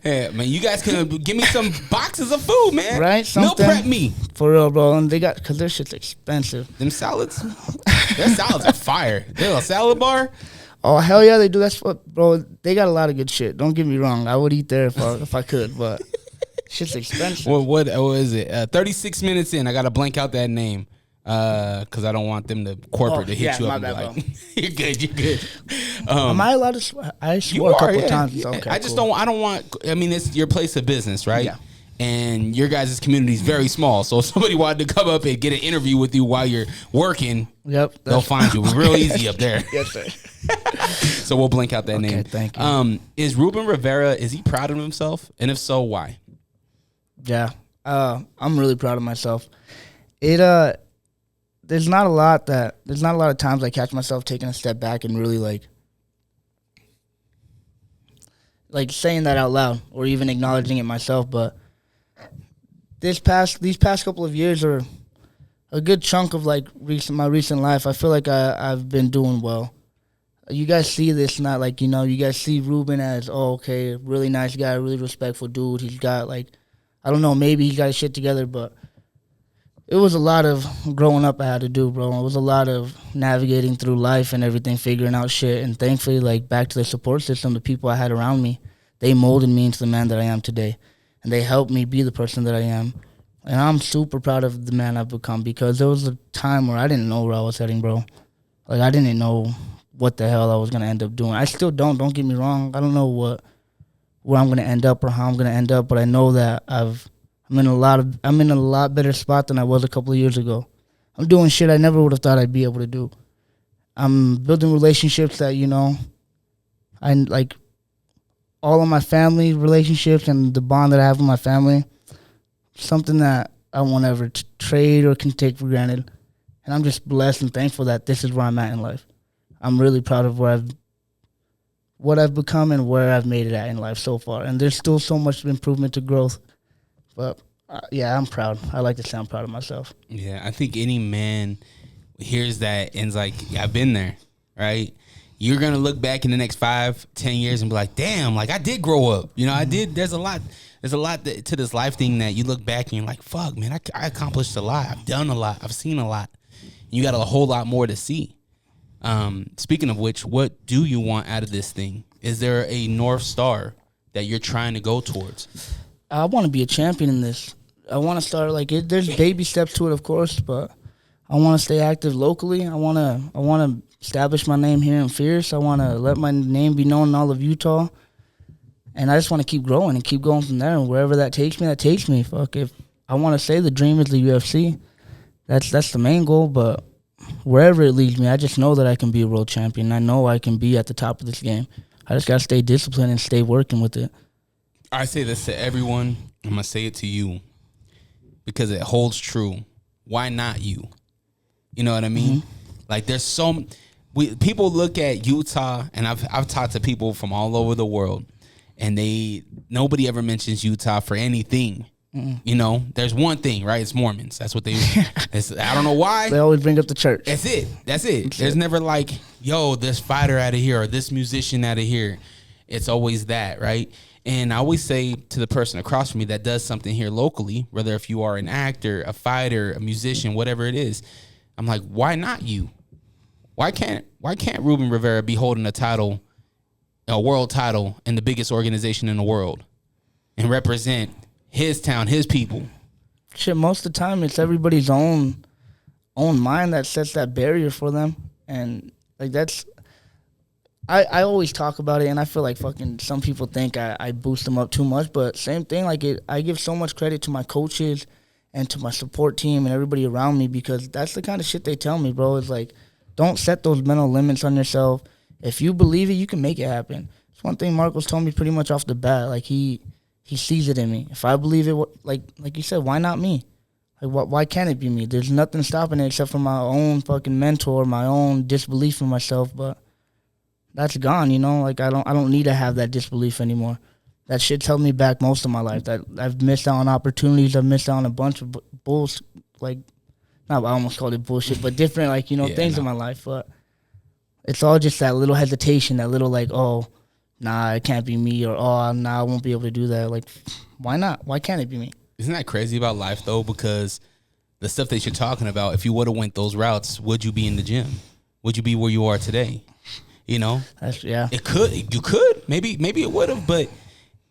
Yeah, man, you guys can give me some boxes of food, man. Right? Meal prep me. For real, bro. And they got, because their shit's expensive. Them salads? Their salads are fire. They're a salad bar? Oh, hell yeah, they do. That's what, bro, they got a lot of good shit. Don't get me wrong. I would eat there if I could, but shit's expensive. What is it? 36 minutes in, I got to blank out that name. Because I don't want them to corporate to hit you up and be like, you're good. Am I allowed to swear? I swore a couple times. Yeah. Okay, I just don't want, I mean, it's your place of business, right? Yeah. And your guys' community is very small. So if somebody wanted to come up and get an interview with you while you're working, they'll find you. We're real easy up there. Yes, sir. So we'll blank out that name. Thank you. Is Ruben Rivera, is he proud of himself? And if so, why? Yeah. I'm really proud of myself. There's not a lot of times I catch myself taking a step back and really like saying that out loud or even acknowledging it myself. But these past couple of years are a good chunk of like my recent life. I feel like I've been doing well. You guys see this, not like, you know, you guys see Ruben as, oh, okay, really nice guy, really respectful dude. He's got, like, I don't know, maybe he got his shit together, but it was a lot of growing up I had to do, bro. It was a lot of navigating through life and everything, figuring out shit. And thankfully, like, back to the support system, the people I had around me, they molded me into the man that I am today. And they helped me be the person that I am. And I'm super proud of the man I've become, because there was a time where I didn't know where I was heading, bro. Like, I didn't know what the hell I was going to end up doing. I still don't get me wrong. I don't know where I'm going to end up or how I'm going to end up, but I know that I'm in a lot better spot than I was a couple of years ago. I'm doing shit I never would have thought I'd be able to do. I'm building relationships that, you know, I like all of my family relationships and the bond that I have with my family, something that I won't ever trade or can take for granted. And I'm just blessed and thankful that this is where I'm at in life. I'm really proud of what I've become and where I've made it at in life so far. And there's still so much improvement to growth. But, yeah, I'm proud. I like to say I'm proud of myself. Yeah, I think any man hears that and is like, yeah, I've been there, right? You're going to look back in the next 5-10 years and be like, damn, like, I did grow up. You know, I did. There's a lot to this life thing that you look back and you're like, fuck, man, I accomplished a lot. I've done a lot. I've seen a lot. You got a whole lot more to see. Speaking of which, what do you want out of this thing? Is there a North Star that you're trying to go towards? I want to be a champion in this. I want to start, like, there's baby steps to it, of course, but I want to stay active locally. I want to establish my name here in Fierce. I want to let my name be known in all of Utah. And I just want to keep growing and keep going from there. And wherever that takes me, that takes me. Fuck, if I want to say the dream is the UFC, that's the main goal, but wherever it leads me, I just know that I can be a world champion. I know I can be at the top of this game. I just got to stay disciplined and stay working with it. I say this to everyone. I'm going to say it to you because it holds true. Why not you? You know what I mean? Mm-hmm. Like, people look at Utah, and I've talked to people from all over the world, and nobody ever mentions Utah for anything. You know, there's one thing, right? It's Mormons. That's what they. I don't know why. They always bring up the church. That's it. There's never like, yo, this fighter out of here or this musician out of here. It's always that, right? And I always say to the person across from me that does something here locally, whether if you are an actor, a fighter, a musician, whatever it is, I'm like, why not you? Why can't Ruben Rivera be holding a world title in the biggest organization in the world and represent his town, his people? Shit, most of the time it's everybody's own mind that sets that barrier for them. And like that's I always talk about it, and I feel like fucking some people think I boost them up too much, but same thing, like I give so much credit to my coaches and to my support team and everybody around me, because that's the kind of shit they tell me, bro. It's like, don't set those mental limits on yourself. If you believe it, you can make it happen. It's one thing Marcos told me pretty much off the bat. Like he sees it in me. If I believe it, like you said, why not me? Like why can't it be me? There's nothing stopping it except for my own fucking mentor, my own disbelief in myself. But that's gone, you know. Like I don't need to have that disbelief anymore. That shit's held me back most of my life. That I've missed out on opportunities. I've missed out on a bunch of bullshit. Like, I almost called it bullshit, but different, like, you know, things in my life. But it's all just that little hesitation, that little like, oh, nah, it can't be me, or oh, nah, I won't be able to do that. Like, why not? Why can't it be me? Isn't that crazy about life though? Because the stuff that you're talking about, if you would have went those routes, would you be in the gym? Would you be where you are today? You know, you could, maybe it would have, but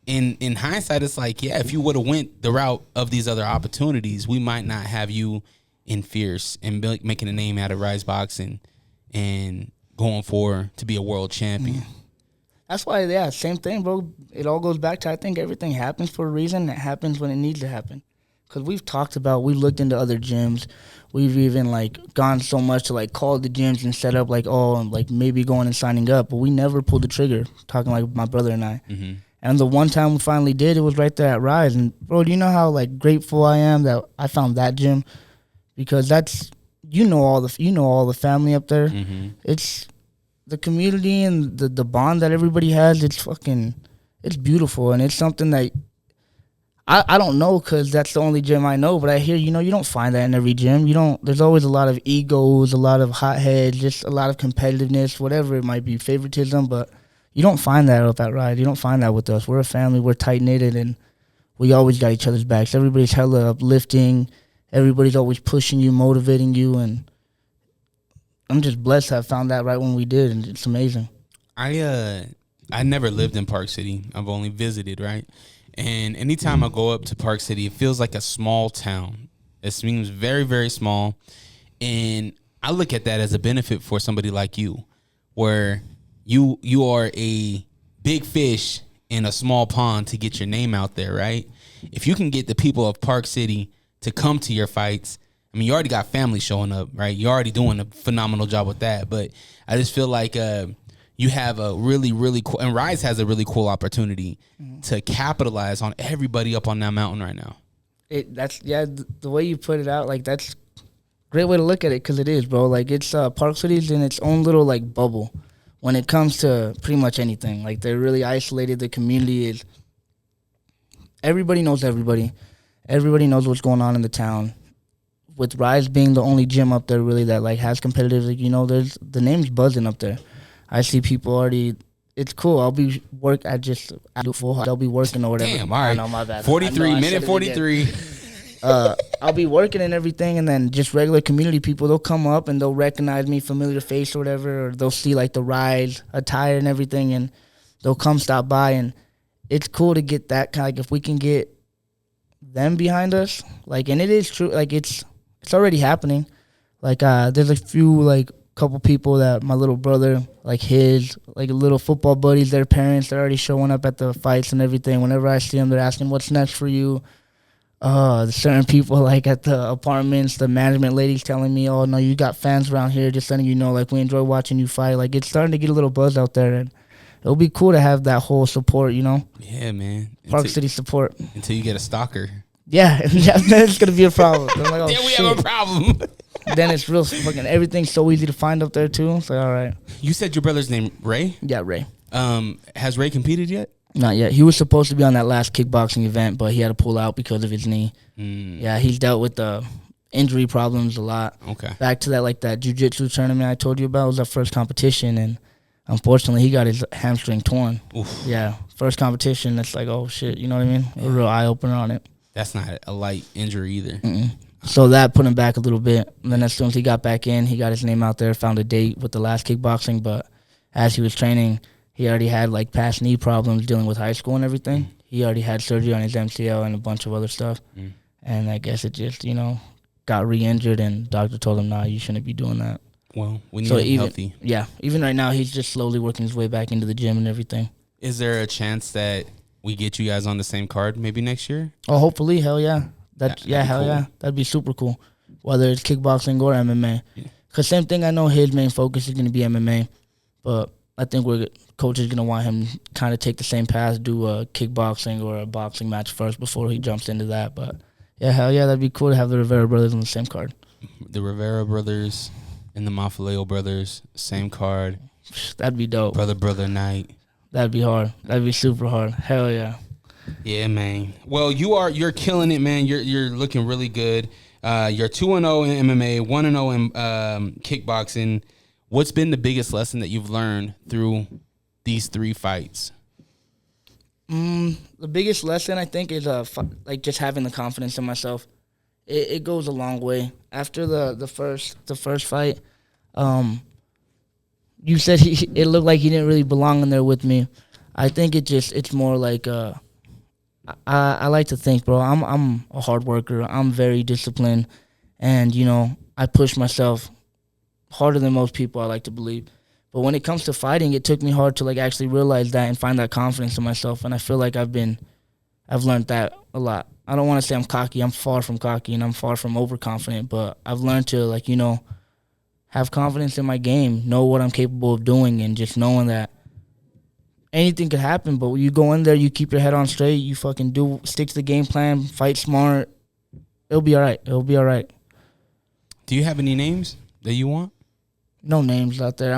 in hindsight, it's like, yeah, if you would have went the route of these other opportunities, we might not have you in Fierce and making a name out of Rise Boxing and going to be a world champion. That's why, yeah, same thing, bro. It all goes back to, I think everything happens for a reason. It happens when it needs to happen. Because we've looked into other gyms. We've even, like, gone so much to, like, call the gyms and set up, like, like, maybe going and signing up. But we never pulled the trigger, talking like my brother and I. Mm-hmm. And the one time we finally did, it was right there at Rise. And, bro, do you know how, like, grateful I am that I found that gym? Because that's, all the family up there. Mm-hmm. It's the community and the bond that everybody has. It's beautiful. And it's something that I don't know, because that's the only gym I know. But I hear, you don't find that in every gym. There's always a lot of egos, a lot of hotheads, just a lot of competitiveness, whatever it might be, favoritism. But you don't find that up at Rise. You don't find that with us. We're a family. We're tight-knitted, and we always got each other's backs. Everybody's hella uplifting. Everybody's always pushing you, motivating you, and I'm just blessed to have found that right when we did, and it's amazing. I never lived in Park City. I've only visited, right? And anytime I go up to Park City, it feels like a small town. It seems very, very small, and I look at that as a benefit for somebody like you, where you are a big fish in a small pond to get your name out there, right? If you can get the people of Park City to come to your fights, I mean, you already got family showing up, right? You're already doing a phenomenal job with that. But I just feel like you have a really, really cool, and Rise has a really cool opportunity to capitalize on everybody up on that mountain right now. The way you put it out, like, that's a great way to look at it, because it is, bro. Like, it's Park City's in its own little, like, bubble when it comes to pretty much anything. Like, they're really isolated. The community is, everybody knows everybody. Everybody knows what's going on in the town. With Rise being the only gym up there really that, like, has competitive, like, there's the name's buzzing up there. I see people already. It's cool. I'll be I'll be working or whatever. Damn, all right. I know, my bad. 43 minute 43. I'll be working and everything, and then just regular community people, they'll come up and they'll recognize me, familiar face or whatever, or they'll see, like, the Rise attire and everything, and they'll come stop by, and it's cool to get that kind of, like, if we can get them behind us, like, and it is true, like, it's already happening. Like, there's a few, like, couple people that my little brother, like, his, like, little football buddies, their parents, they're already showing up at the fights and everything. Whenever I see them, they're asking, what's next for you? Certain people, like, at the apartments, the management ladies telling me, oh, no, you got fans around here, just letting you know, like, we enjoy watching you fight. Like, it's starting to get a little buzz out there, and it'll be cool to have that whole support, Yeah, man. Park City support. Until you get a stalker. Yeah, that's going to be a problem. I'm like, oh, we have a problem. Then it's real fucking, everything's so easy to find up there too. It's like, all right. You said your brother's name Ray? Yeah, Ray. Has Ray competed yet? Not yet. He was supposed to be on that last kickboxing event, but he had to pull out because of his knee. Yeah, he's dealt with the injury problems a lot. Okay. Back to that jiu-jitsu tournament I told you about was our first competition, and unfortunately he got his hamstring torn. Oof. Yeah, first competition. That's like, oh shit, you know what I mean? A real eye opener on it. That's not a light injury either. So that put him back a little bit. And then as soon as he got back in, he got his name out there, found a date with the last kickboxing. But as he was training, he already had like past knee problems dealing with high school and everything. He already had surgery on his MCL and a bunch of other stuff. And I guess it just, got re-injured, and doctor told him, nah, you shouldn't be doing that. Well, we need him healthy. Yeah, even right now, he's just slowly working his way back into the gym and everything. Is there a chance that we get you guys on the same card maybe next year? Oh, hopefully, hell yeah. Hell cool. yeah. That'd be super cool, whether it's kickboxing or MMA. Because same thing, I know his main focus is going to be MMA, but I think coach is going to want him kind of take the same path, do a kickboxing or a boxing match first before he jumps into that. But yeah, hell yeah, that'd be cool to have the Rivera brothers on the same card. The Rivera brothers and the Mafaleo brothers, same card. That'd be dope. Brother night. That'd be hard. That'd be super hard. Hell yeah. Yeah, man. Well, you're killing it, man. You're looking really good. You're 2-0 in MMA, 1-0 in kickboxing. What's been the biggest lesson that you've learned through these 3 fights? The biggest lesson, I think, is just having the confidence in myself. It goes a long way. After the first fight, you said it looked like he didn't really belong in there with me. I think it's more like I like to think, bro. I'm a hard worker. I'm very disciplined, and I push myself harder than most people, I like to believe. But when it comes to fighting, it took me hard to actually realize that and find that confidence in myself. And I feel like I've learned that a lot. I don't want to say I'm cocky. I'm far from cocky, and I'm far from overconfident. But I've learned to have confidence in my game, know what I'm capable of doing, and just knowing that anything could happen. But when you go in there, you keep your head on straight, you fucking stick to the game plan, fight smart. It'll be all right. It'll be all right. Do you have any names that you want? No names out there.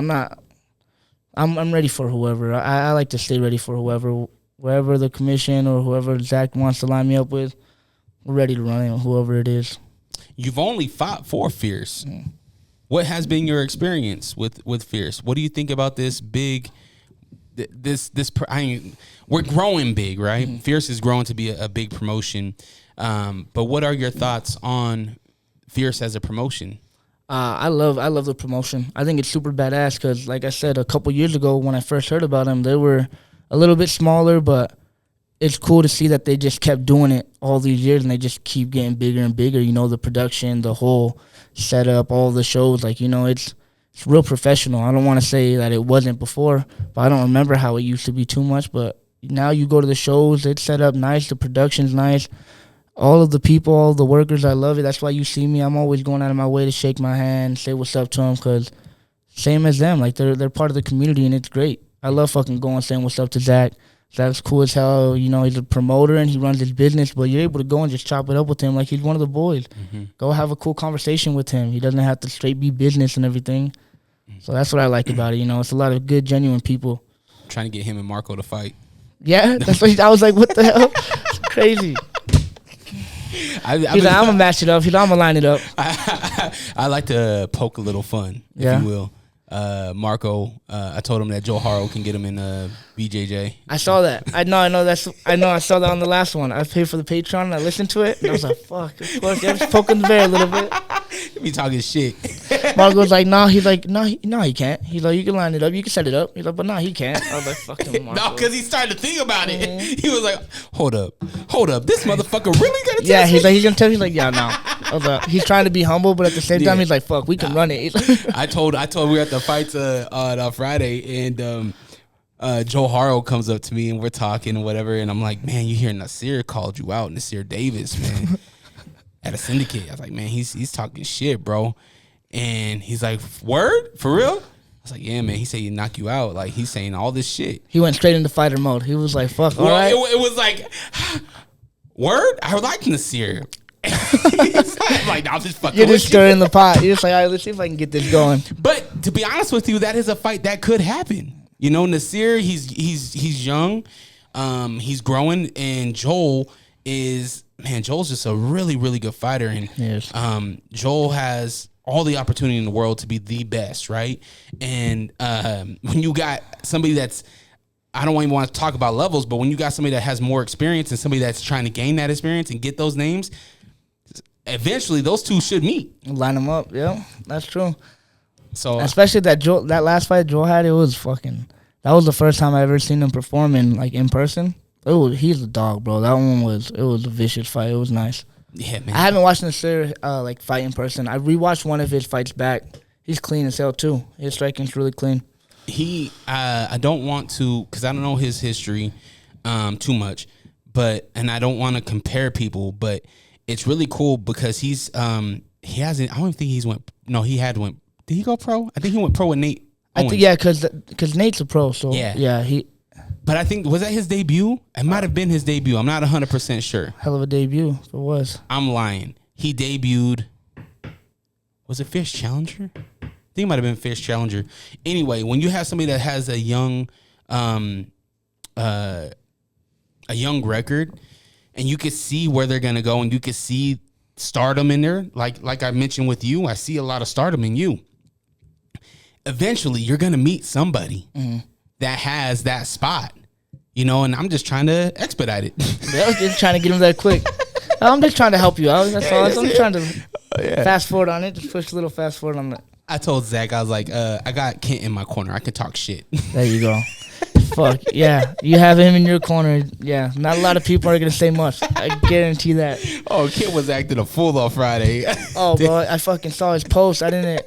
I'm ready for whoever. I like to stay ready for wherever the commission or whoever Zach wants to line me up with. We're ready to run it, whoever it is. You've only fought 4 Fierce. What has been your experience with Fierce? What do you think about this big? We're growing big, right? Fierce is growing to be a big promotion. But what are your thoughts on Fierce as a promotion? I love the promotion. I think it's super badass because, like I said, a couple years ago when I first heard about them, they were a little bit smaller, but it's cool to see that they just kept doing it all these years and they just keep getting bigger and bigger. The production, the whole setup, all the shows, it's real professional. I don't want to say that it wasn't before, but I don't remember how it used to be too much. But now you go to the shows, it's set up nice, the production's nice. All of the people, all the workers, I love it. That's why you see me. I'm always going out of my way to shake my hand, say what's up to them, because same as them. They're part of the community, and it's great. I love fucking going saying what's up to Zach. Zach's cool as hell. He's a promoter, and he runs his business, but you're able to go and just chop it up with him like he's one of the boys. Go have a cool conversation with him. He doesn't have to straight be business and everything. So that's what I like about it. It's a lot of good, genuine people. I'm trying to get him and Marco to fight. Yeah? That's what I was like, what the hell? It's crazy. He's like, I'm going to match it up. He's like, I'm going to line it up. I like to poke a little fun, if you will. Marco, I told him that Joe Haro can get him in BJJ. I saw that. I saw that on the last one. I paid for the Patreon and I listened to it and I was like, fuck, of course, I'm just poking the bear a little bit. He be talking shit. Marco's like, nah. He's like, no, he can't. He's like, you can line it up, you can set it up. He's like, but no, he can't. I was like, fuck him, Marco. No, because he started to think about it. He was like, hold up, this motherfucker really gonna test me? Yeah, he's gonna tell me. He's like, yeah, no. I was like, he's trying to be humble, but at the same time, he's like, fuck, we can run it. I told we were at the fights on Friday, and Joe Haro comes up to me and we're talking and whatever, and I'm like, man, you hear Nasir called you out, Nasir Davis, man, at a syndicate. I was like, man, he's talking shit, bro. And he's like, word? For real? I was like, yeah, man. He said he knock you out. Like, he's saying all this shit. He went straight into fighter mode. He was like, fuck, all right. It was like, word? I like Nasir. I'm like, nah, I'm just fucking You're with just stirring the pot. You're just like, all right, let's see if I can get this going. But to be honest with you, that is a fight that could happen. You know, Nasir, he's young, he's growing, and Joel's just a really, really good fighter, and yes. Joel has all the opportunity in the world to be the best, right? And when you got somebody that's, I don't even want to talk about levels, but when you got somebody that has more experience and somebody that's trying to gain that experience and get those names, eventually those two should meet. Line them up, yeah, that's true. So especially that last fight Joel had, it was fucking. That was the first time I ever seen him perform in person. He's a dog, bro. That one was a vicious fight. It was nice. Yeah, man. I haven't watched Nasir fight in person. I rewatched one of his fights back. He's clean as hell too. His striking's really clean. I don't want to, because I don't know his history too much, and I don't want to compare people, but it's really cool because he hasn't. I don't think he's went. No, he had went. Did he go pro? I think he went pro with Nate Owens. I think because Nate's a pro. So yeah, he. But I think, was that his debut? It might have been his debut. I'm not 100% sure. Hell of a debut. If it was. I'm lying. He debuted. Was it Fish Challenger? I think it might have been Fish Challenger. Anyway, when you have somebody that has a young record, and you can see where they're gonna go, and you can see stardom in there, like I mentioned with you, I see a lot of stardom in you. Eventually, you're gonna meet somebody that has that spot, and I'm just trying to expedite it. I was just trying to get him there quick. I'm just trying to help you out. That's all. I'm trying to fast forward on it. Just push a little fast forward on it. I told Zach, I was like, I got Kent in my corner. I can talk shit. There you go. Fuck, yeah. You have him in your corner. Yeah, not a lot of people are going to say much. I guarantee that. Oh, Kent was acting a fool on Friday. Oh, bro, I fucking saw his post. I didn't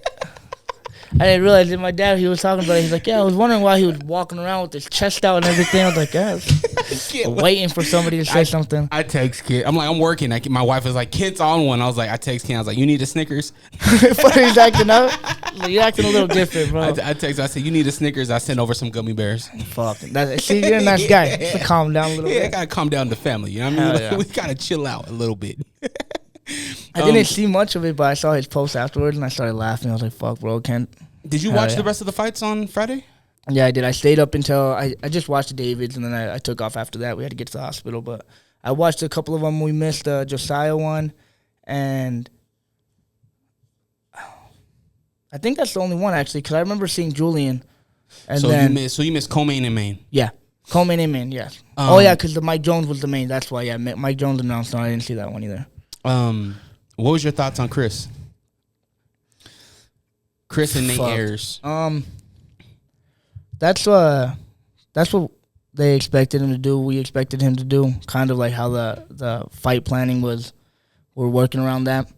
realize that my dad, he was talking about it. He's like, yeah, I was wondering why he was walking around with his chest out and everything. I was like, yeah, waiting for somebody to say something. I text Kent. I'm like, I'm working. My wife was like, Kent's on one. I was like, I text Kent. I was like, you need a Snickers? He's acting up. Like, you're acting a little different, bro. I text. I said, you need a Snickers? I sent over some gummy bears. Fuck. See, you're a nice guy. To calm down a little bit. Yeah, I got to calm down the family. You know what I mean? Yeah. We got to chill out a little bit. I didn't see much of it, but I saw his post afterwards, and I started laughing. I was like, fuck, bro, Kent. Did you watch the rest of the fights on Friday? Yeah, I did. I stayed up until I just watched the Davids, and then I took off after that. We had to get to the hospital, but I watched a couple of them. We missed the Josiah one, and I think that's the only one, actually, because I remember seeing Julian. And you missed co-main and main? Yeah, co-main and main, yes. Because the Mike Jones was the main. That's why, yeah, Mike Jones announced, no, I didn't see that one either. What was your thoughts on Chris? Chris and Nate Ayers. That's what they expected him to do. We expected him to do. Kind of like how the fight planning was. We're working around that.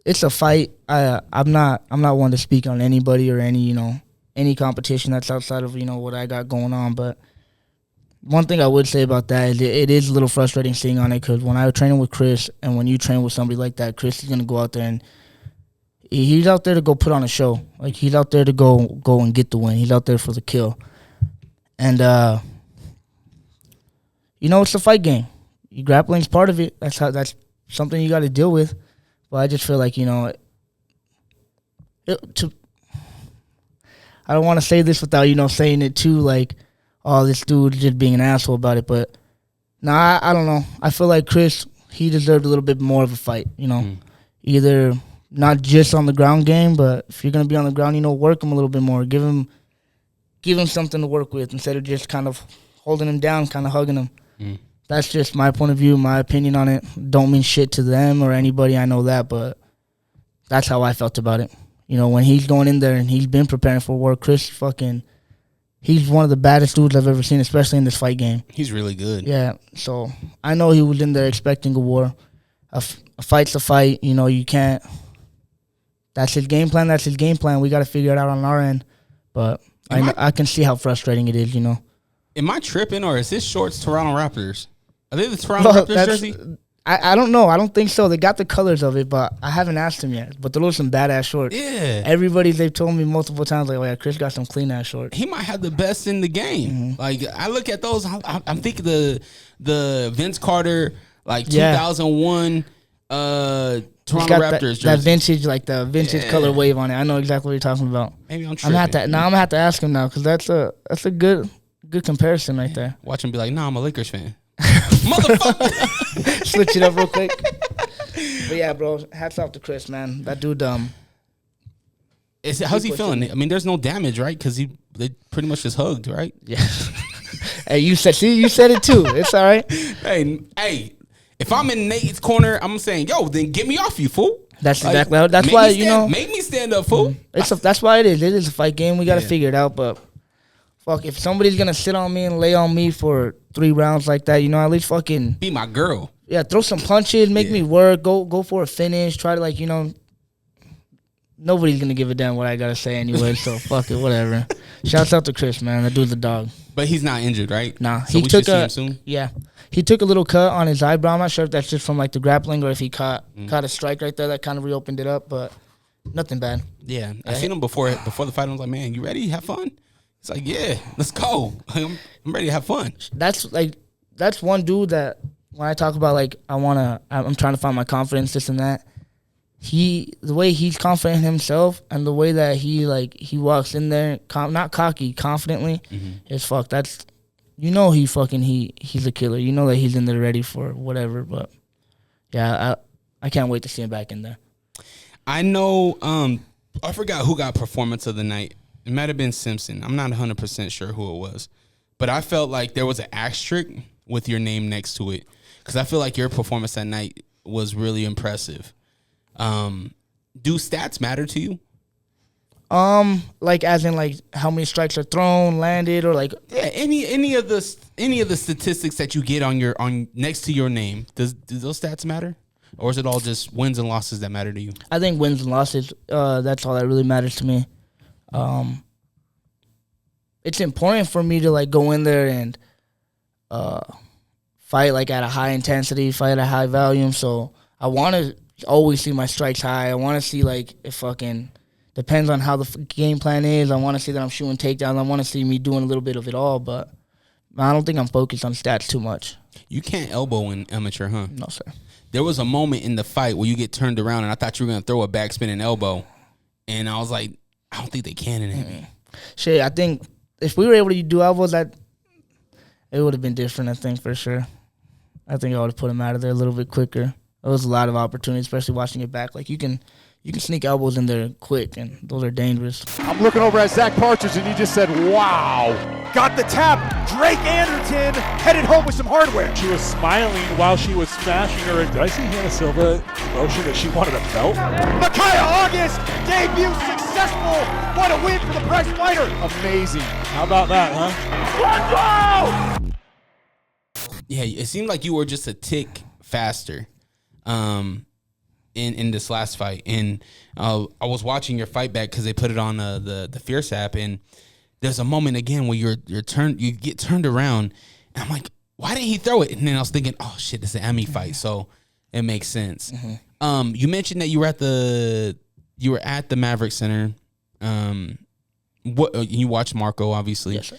It's a fight. I'm not one to speak on anybody or any competition that's outside of what I got going on. But one thing I would say about that is it is a little frustrating seeing on it, because when I was training with Chris and when you train with somebody like that, Chris is gonna go out there and he's out there to go put on a show. Like, he's out there to go and get the win. He's out there for the kill. And, it's a fight game. Grappling's part of it. That's something you got to deal with. But I just feel like, I don't want to say this without, saying it too, like, oh, this dude just being an asshole about it. But, I don't know. I feel like Chris, he deserved a little bit more of a fight, Either not just on the ground game, but if you're going to be on the ground, work him a little bit more. Give him something to work with instead of just kind of holding him down, kind of hugging him. That's just my point of view, my opinion on it. Don't mean shit to them or anybody, I know that, but that's how I felt about it. When he's going in there and he's been preparing for war, Chris he's one of the baddest dudes I've ever seen, especially in this fight game. He's really good. Yeah, so I know he was in there expecting a war. A fight's a fight, you can't. That's his game plan. We got to figure it out on our end. But I can see how frustrating it is, Am I tripping, or is his shorts Toronto Raptors? Are they the Toronto Raptors jersey? I don't know. I don't think so. They got the colors of it, but I haven't asked him yet. But those are some badass shorts. Yeah. They've told me multiple times, like, oh, yeah, Chris got some clean-ass shorts. He might have the best in the game. Mm-hmm. Like, I look at those. I'm thinking the Vince Carter, like, 2001 Toronto got Raptors that vintage, like the vintage color wave on it. I know exactly what you're talking about. Maybe I'm I'm tripping. gonna have to ask him now because that's a good comparison right there. Watch him be like, nah, I'm a Lakers fan. Motherfucker. Switch it up real quick. But yeah, bro, hats off to Chris, man. That dude, how's he feeling? I mean, there's no damage, right? Because they pretty much just hugged, right? Yeah. Hey, you said it too. It's all right. Hey, if I'm in Nate's corner, I'm saying, yo, then get me off you, fool. That's exactly. That's why make me stand up, fool. That's why it is. It is a fight game. We got to figure it out. But fuck, if somebody's gonna sit on me and lay on me for 3 rounds like that, at least fucking be my girl. Yeah, throw some punches, make me work. Go for a finish. Try to Nobody's gonna give a damn what I gotta say anyway. So fuck it, whatever. Shouts out to Chris, man. That dude's a dog. But he's not injured, right? Nah, so we should see him soon. Yeah, he took a little cut on his eyebrow. I'm not sure if that's just from like the grappling or if he caught a strike right there that kind of reopened it up, but nothing bad. Yeah, I seen him before the fight. I was like, man, you ready? Have fun. He's like, yeah, let's go. I'm ready to have fun. That's one dude that when I talk about I'm trying to find my confidence, this and that. The way he's confident in himself and the way that he walks in there, not cocky, confidently, is fuck. That's, he's a killer. You know that he's in there ready for whatever. But yeah, I can't wait to see him back in there. I know. I forgot who got performance of the night. It might have been Simpson. I'm not 100% sure who it was, but I felt like there was an asterisk with your name next to it because I feel like your performance that night was really impressive. Do stats matter to you? As in how many strikes are thrown, landed, or any of the statistics that you get on next to your name. Do those stats matter, or is it all just wins and losses that matter to you? I think wins and losses. That's all that really matters to me. It's important for me to go in there and fight at a high intensity, fight at a high volume. So I want to always see my strikes high. I want to see it fucking depends on how the game plan is. I want to see that I'm shooting takedowns. I want to see me doing a little bit of it all, but I don't think I'm focused on stats too much. You can't elbow in amateur, huh? No, sir. There was a moment in the fight where you get turned around and I thought you were going to throw a backspinning elbow, and I was like, I don't think they can in MMA. Shit, I think if we were able to do elbows, it would have been different, I think, for sure. I think I would have put him out of there a little bit quicker. There was a lot of opportunity, especially watching it back. You can sneak elbows in there quick, and those are dangerous. I'm looking over at Zach Partridge, and he just said, wow. Got the tap. Drake Anderton headed home with some hardware. She was smiling while she was smashing her. Did I see Hannah Silva motion that she wanted a belt? Micaiah August, debut successful. What a win for the prize fighter. Amazing. How about that, huh? Let's go! Yeah, it seemed like you were just a tick faster. In this last fight, and I was watching your fight back because they put it on the Fierce app, and there's a moment again where you get turned around, and I'm like, why didn't he throw it? And then I was thinking, oh shit, it's an Emmy fight, so it makes sense. Mm-hmm. You mentioned that you were at the Maverick Center. What you watched Marco, obviously. Yes, sir.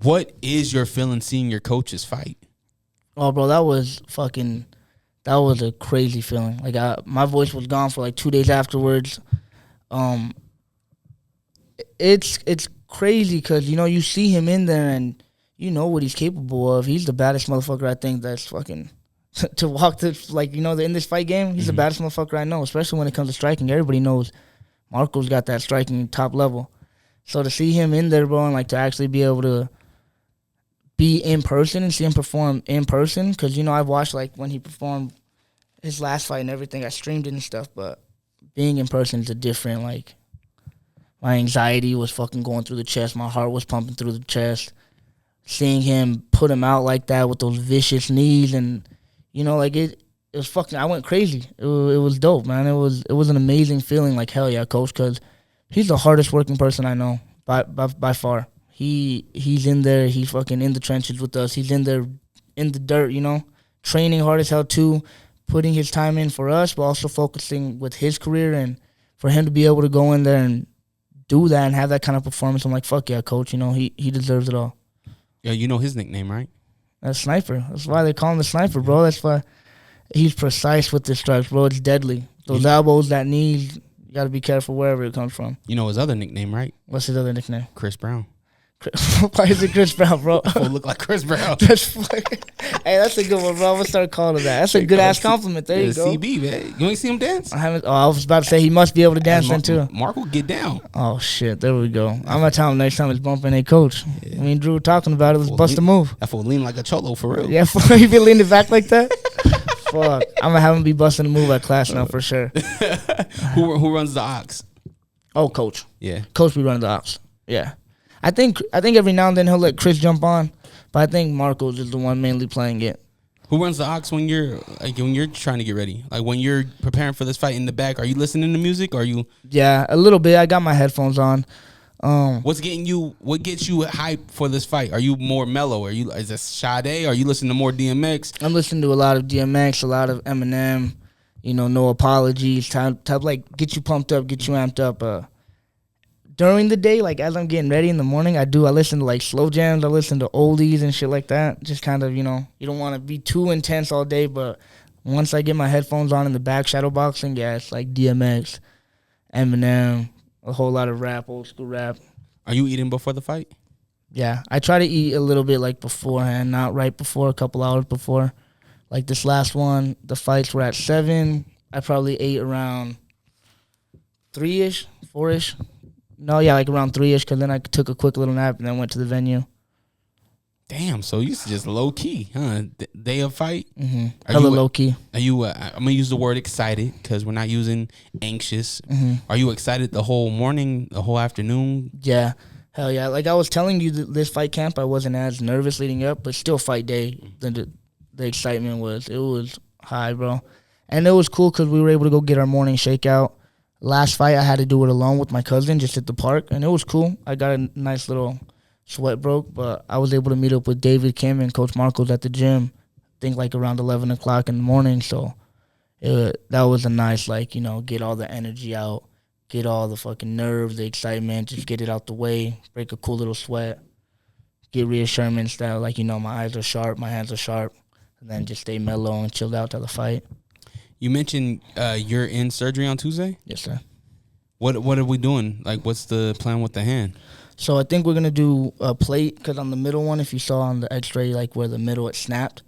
What is your feeling seeing your coaches fight? Oh, bro, that was a crazy feeling. My voice was gone for 2 days afterwards. It's crazy because you see him in there and you know what he's capable of. He's the baddest motherfucker I think that's fucking to walk to in this fight game. He's the baddest motherfucker I know, especially when it comes to striking. Everybody knows Marco's got that striking top level. So to see him in there, bro, and to actually be able to be in person and see him perform in person, because I've watched when he performed his last fight and everything. I streamed it and stuff, but being in person is a different. My anxiety was fucking going through the chest. My heart was pumping through the chest. Seeing him put him out like that with those vicious knees, and it was fucking. I went crazy. It was dope, man. It was an amazing feeling. Hell yeah, coach, because he's the hardest working person I know by far. He's in there. He's fucking in the trenches with us. He's in there in the dirt, training hard as hell too, putting his time in for us, but also focusing with his career. And for him to be able to go in there and do that and have that kind of performance, I'm like, fuck yeah, coach. He deserves it all. Yeah, you know his nickname, right? That's Sniper. That's why they call him the Sniper, bro. That's why He's precise with the strikes, bro. It's deadly. Those elbows, that knees, you got to be careful wherever it comes from. You know his other nickname, right? What's his other nickname? Chris Brown. Why is it Chris Brown, bro? Fool look like Chris Brown. Hey, that's a good one, bro. I'm going to start calling him that. That's a good-ass compliment. There you go. CB, man. You ain't see him dance? I was about to say he must be able to dance then, too. Mark will get down. Oh, shit. There we go. I'm going to tell him next time he's bumping a coach. Yeah. Me and Drew were talking about it. Let's bust a move. That fool lean like a cholo, for real. Yeah, he been leaning back like that? Fuck. I'm going to have him be busting a move at class now for sure. Who runs the Ox? Oh, Coach. Yeah. Coach be running the Ox. Yeah. I think every now and then he'll let Chris jump on, but I think Marco's is the one mainly playing it. Who runs the Ox when you're trying to get ready? Like when you're preparing for this fight in the back, are you listening to music or are you? Yeah, a little bit. I got my headphones on. What gets you hype for this fight? Are you more mellow? Is this Sade? Are you listening to more DMX? I'm listening to a lot of DMX, a lot of Eminem, no apologies, type like get you pumped up, get you amped up. During the day, like as I'm getting ready in the morning, I listen to like slow jams, I listen to oldies and shit like that. Just kind of, you don't want to be too intense all day, but once I get my headphones on in the back shadow boxing, yeah, it's like DMX, Eminem, a whole lot of rap, old school rap. Are you eating before the fight? Yeah, I try to eat a little bit like beforehand, not right before, a couple hours before. Like this last one, the fights were at 7. I probably ate around 3-ish, 4-ish. No, yeah, like around 3-ish, because then I took a quick little nap and then went to the venue. Damn, so you used to just low key, huh? Day of fight? Mm-hmm. Hella low key. Are you? I'm gonna use the word excited because we're not using anxious. Mm-hmm. Are you excited the whole morning, the whole afternoon? Yeah, hell yeah. Like I was telling you, this fight camp, I wasn't as nervous leading up, but still fight day, the excitement was high, bro. And it was cool because we were able to go get our morning shakeout. Last fight, I had to do it alone with my cousin just at the park, and it was cool. I got a nice little sweat broke, but I was able to meet up with David, Kim, and Coach Marcos at the gym, I think like around 11 o'clock in the morning, so that was a nice, get all the energy out, get all the fucking nerves, the excitement, just get it out the way, break a cool little sweat, get reassurance that, my eyes are sharp, my hands are sharp, and then just stay mellow and chilled out till the fight. You mentioned you're in surgery on Tuesday? Yes, sir. What are we doing? Like, what's the plan with the hand? So I think we're going to do a plate, because on the middle one, if you saw on the x-ray, like where the middle it snapped,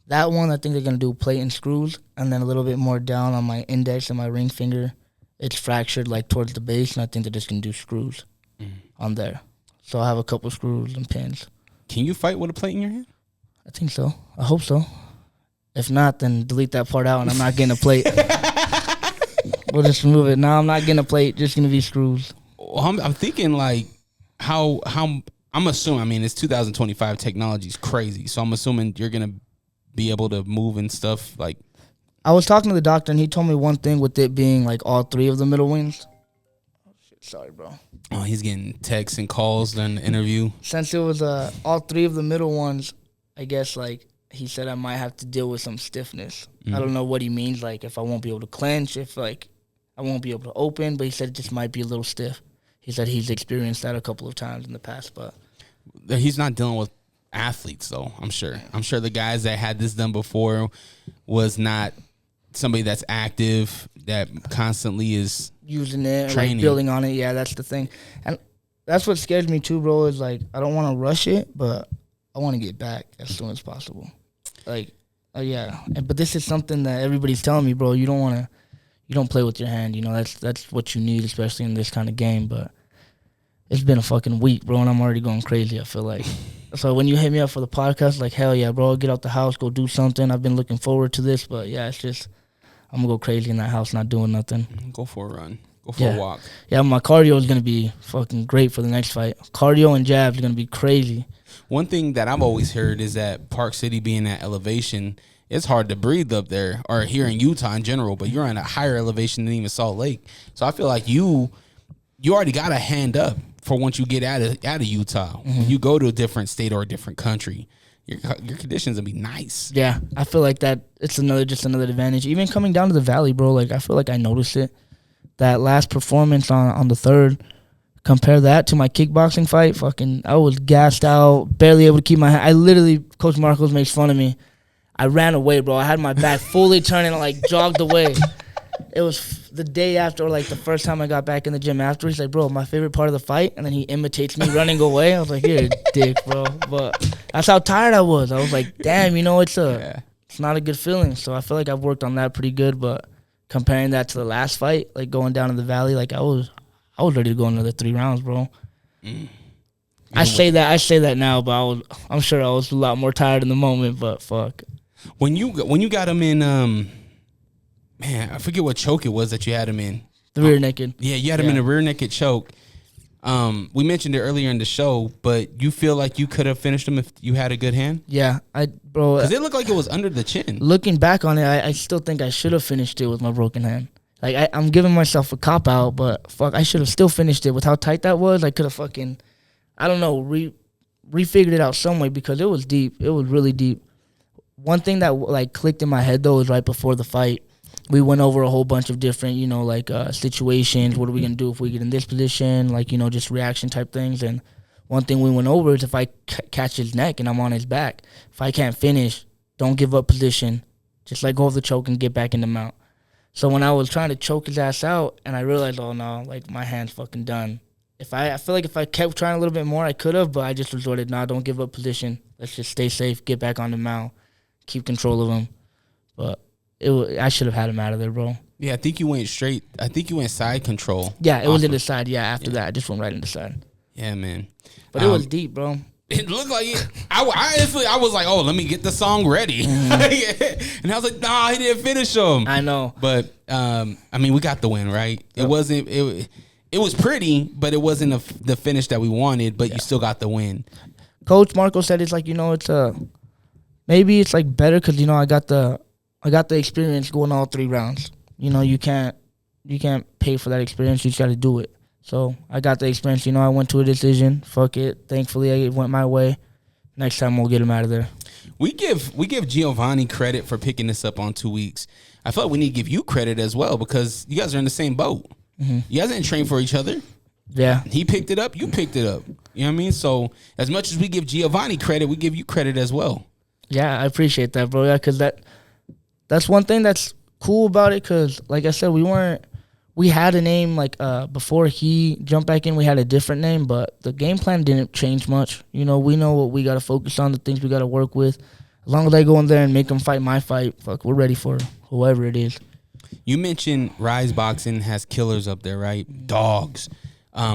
that one I think they're going to do plate and screws, and then a little bit more down on my index and my ring finger, it's fractured like towards the base, and I think they're just going to do screws on there. So I'll have a couple screws and pins. Can you fight with a plate in your hand? I think so. I hope so. If not, then delete that part out, and I'm not getting a plate. We'll just remove it. No, I'm not getting a plate. Just going to be screws. Well, I'm thinking like how I'm assuming. I mean, it's 2025. Technology's crazy, so I'm assuming you're going to be able to move and stuff. Like, I was talking to the doctor, and he told me one thing with it being like all 3 of the middle wings. Oh shit! Sorry, bro. Oh, he's getting texts and calls during the interview. Since it was all 3 of the middle ones, I guess he said I might have to deal with some stiffness. I don't know what he means, like if I won't be able to clench, if I won't be able to open, but he said it just might be a little stiff. He said he's experienced that a couple of times in the past, but he's not dealing with athletes though, I'm sure. I'm sure the guys that had this done before was not somebody that's active, that constantly is using it, training. Building on it. Yeah, that's the thing. And that's what scares me too, bro, is I don't want to rush it, but I want to get back as soon as possible. Yeah. But this is something that everybody's telling me, bro. You don't play with your hand. That's what you need, especially in this kind of game. But it's been a fucking week, bro, and I'm already going crazy, I feel like. So when you hit me up for the podcast, like, hell yeah, bro, get out the house, go do something. I've been looking forward to this. But, yeah, it's just I'm going to go crazy in that house not doing nothing. Go for a run. Go for a walk. Yeah, my cardio is going to be fucking great for the next fight. Cardio and jabs are going to be crazy. One thing that I've always heard is that Park City being at elevation, it's hard to breathe up there, or here in Utah in general, but you're on a higher elevation than even Salt Lake. So I feel like you already got a hand up for once you get out of Utah. Mm-hmm. When you go to a different state or a different country, your conditions will be nice. Yeah, I feel like that it's another advantage. Even coming down to the valley, bro, I feel like I noticed it. That last performance on the 3rd, compare that to my kickboxing fight, I was gassed out, barely able to keep my hand. I literally, Coach Marcos makes fun of me. I ran away, bro. I had my back fully turned and like jogged away. It was the day after, or like the first time I got back in the gym after. He's like, bro, my favorite part of the fight. And then he imitates me running away. I was like, you're a dick, bro. But that's how tired I was. I was like, damn, it's not a good feeling. So I feel like I've worked on that pretty good. But comparing that to the last fight, like going down in the valley, like I was ready to go another 3 rounds, bro. I say that now, but I'm sure I was a lot more tired in the moment. But fuck. When you got him in, man, I forget what choke it was that you had him in. The rear naked. Yeah, you had him in a rear naked choke. We mentioned it earlier in the show, but you feel like you could have finished him if you had a good hand? Yeah, bro. Because it looked like it was under the chin. Looking back on it, I still think I should have finished it with my broken hand. Like, I'm giving myself a cop-out, but fuck, I should have still finished it. With how tight that was, I could have fucking, I don't know, refigured it out some way because it was deep. It was really deep. One thing that like clicked in my head though was right before the fight, we went over a whole bunch of different, situations. What are we gonna do if we get in this position? Like, just reaction type things. And one thing we went over is if I catch his neck and I'm on his back, if I can't finish, don't give up position. Just let go of the choke and get back in the mount. So when I was trying to choke his ass out, and I realized, oh no, like my hand's fucking done. I feel like if I kept trying a little bit more, I could have, but I just resorted, don't give up position. Let's just stay safe, get back on the mount. Keep control of him. But I should have had him out of there, bro. Yeah, I think you went straight. I think you went side control. Yeah, it was in the side. Yeah, after that, I just went right in the side. Yeah, man. But it was deep, bro. It looked like it. I was like, oh, let me get the song ready. Mm-hmm. And I was like, nah, he didn't finish him. I know. But, we got the win, right? Yep. It was pretty, but it wasn't the finish that we wanted, but you still got the win. Coach Marco said it's like, maybe it's like better because I got the experience going all 3 rounds. You can't pay for that experience. You just got to do it. So I got the experience. I went to a decision. Fuck it. Thankfully, it went my way. Next time we'll get him out of there. We give Giovanni credit for picking this up on 2 weeks. I feel like we need to give you credit as well because you guys are in the same boat. Mm-hmm. You guys didn't train for each other. Yeah. He picked it up. You picked it up. You know what I mean? So as much as we give Giovanni credit, we give you credit as well. Yeah, I appreciate that, bro. Yeah, because that's one thing that's cool about it. Because, like I said, we had a name before he jumped back in. We had a different name, but the game plan didn't change much. We know what we got to focus on, the things we got to work with. As long as I go in there and make them fight my fight, fuck, we're ready for whoever it is. You mentioned Rise Boxing has killers up there, right? Dogs.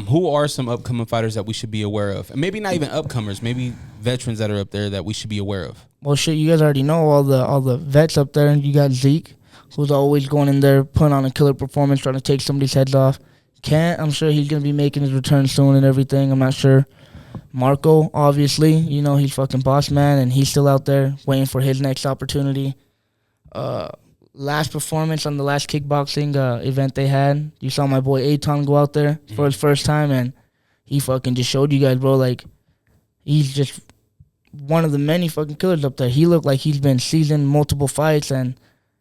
Who are some upcoming fighters that we should be aware of? And maybe not even upcomers, maybe veterans that are up there that we should be aware of. Well, shit, you guys already know all the vets up there. You got Zeke, who's always going in there, putting on a killer performance, trying to take somebody's heads off. Kent, I'm sure he's going to be making his return soon and everything. I'm not sure. Marco, obviously, he's fucking boss man, and he's still out there waiting for his next opportunity. Last performance on the last kickboxing event they had, you saw my boy Aton go out there for his first time, and he fucking just showed you guys, bro, like, he's just one of the many fucking killers up there. He looked like he's been seasoned multiple fights, and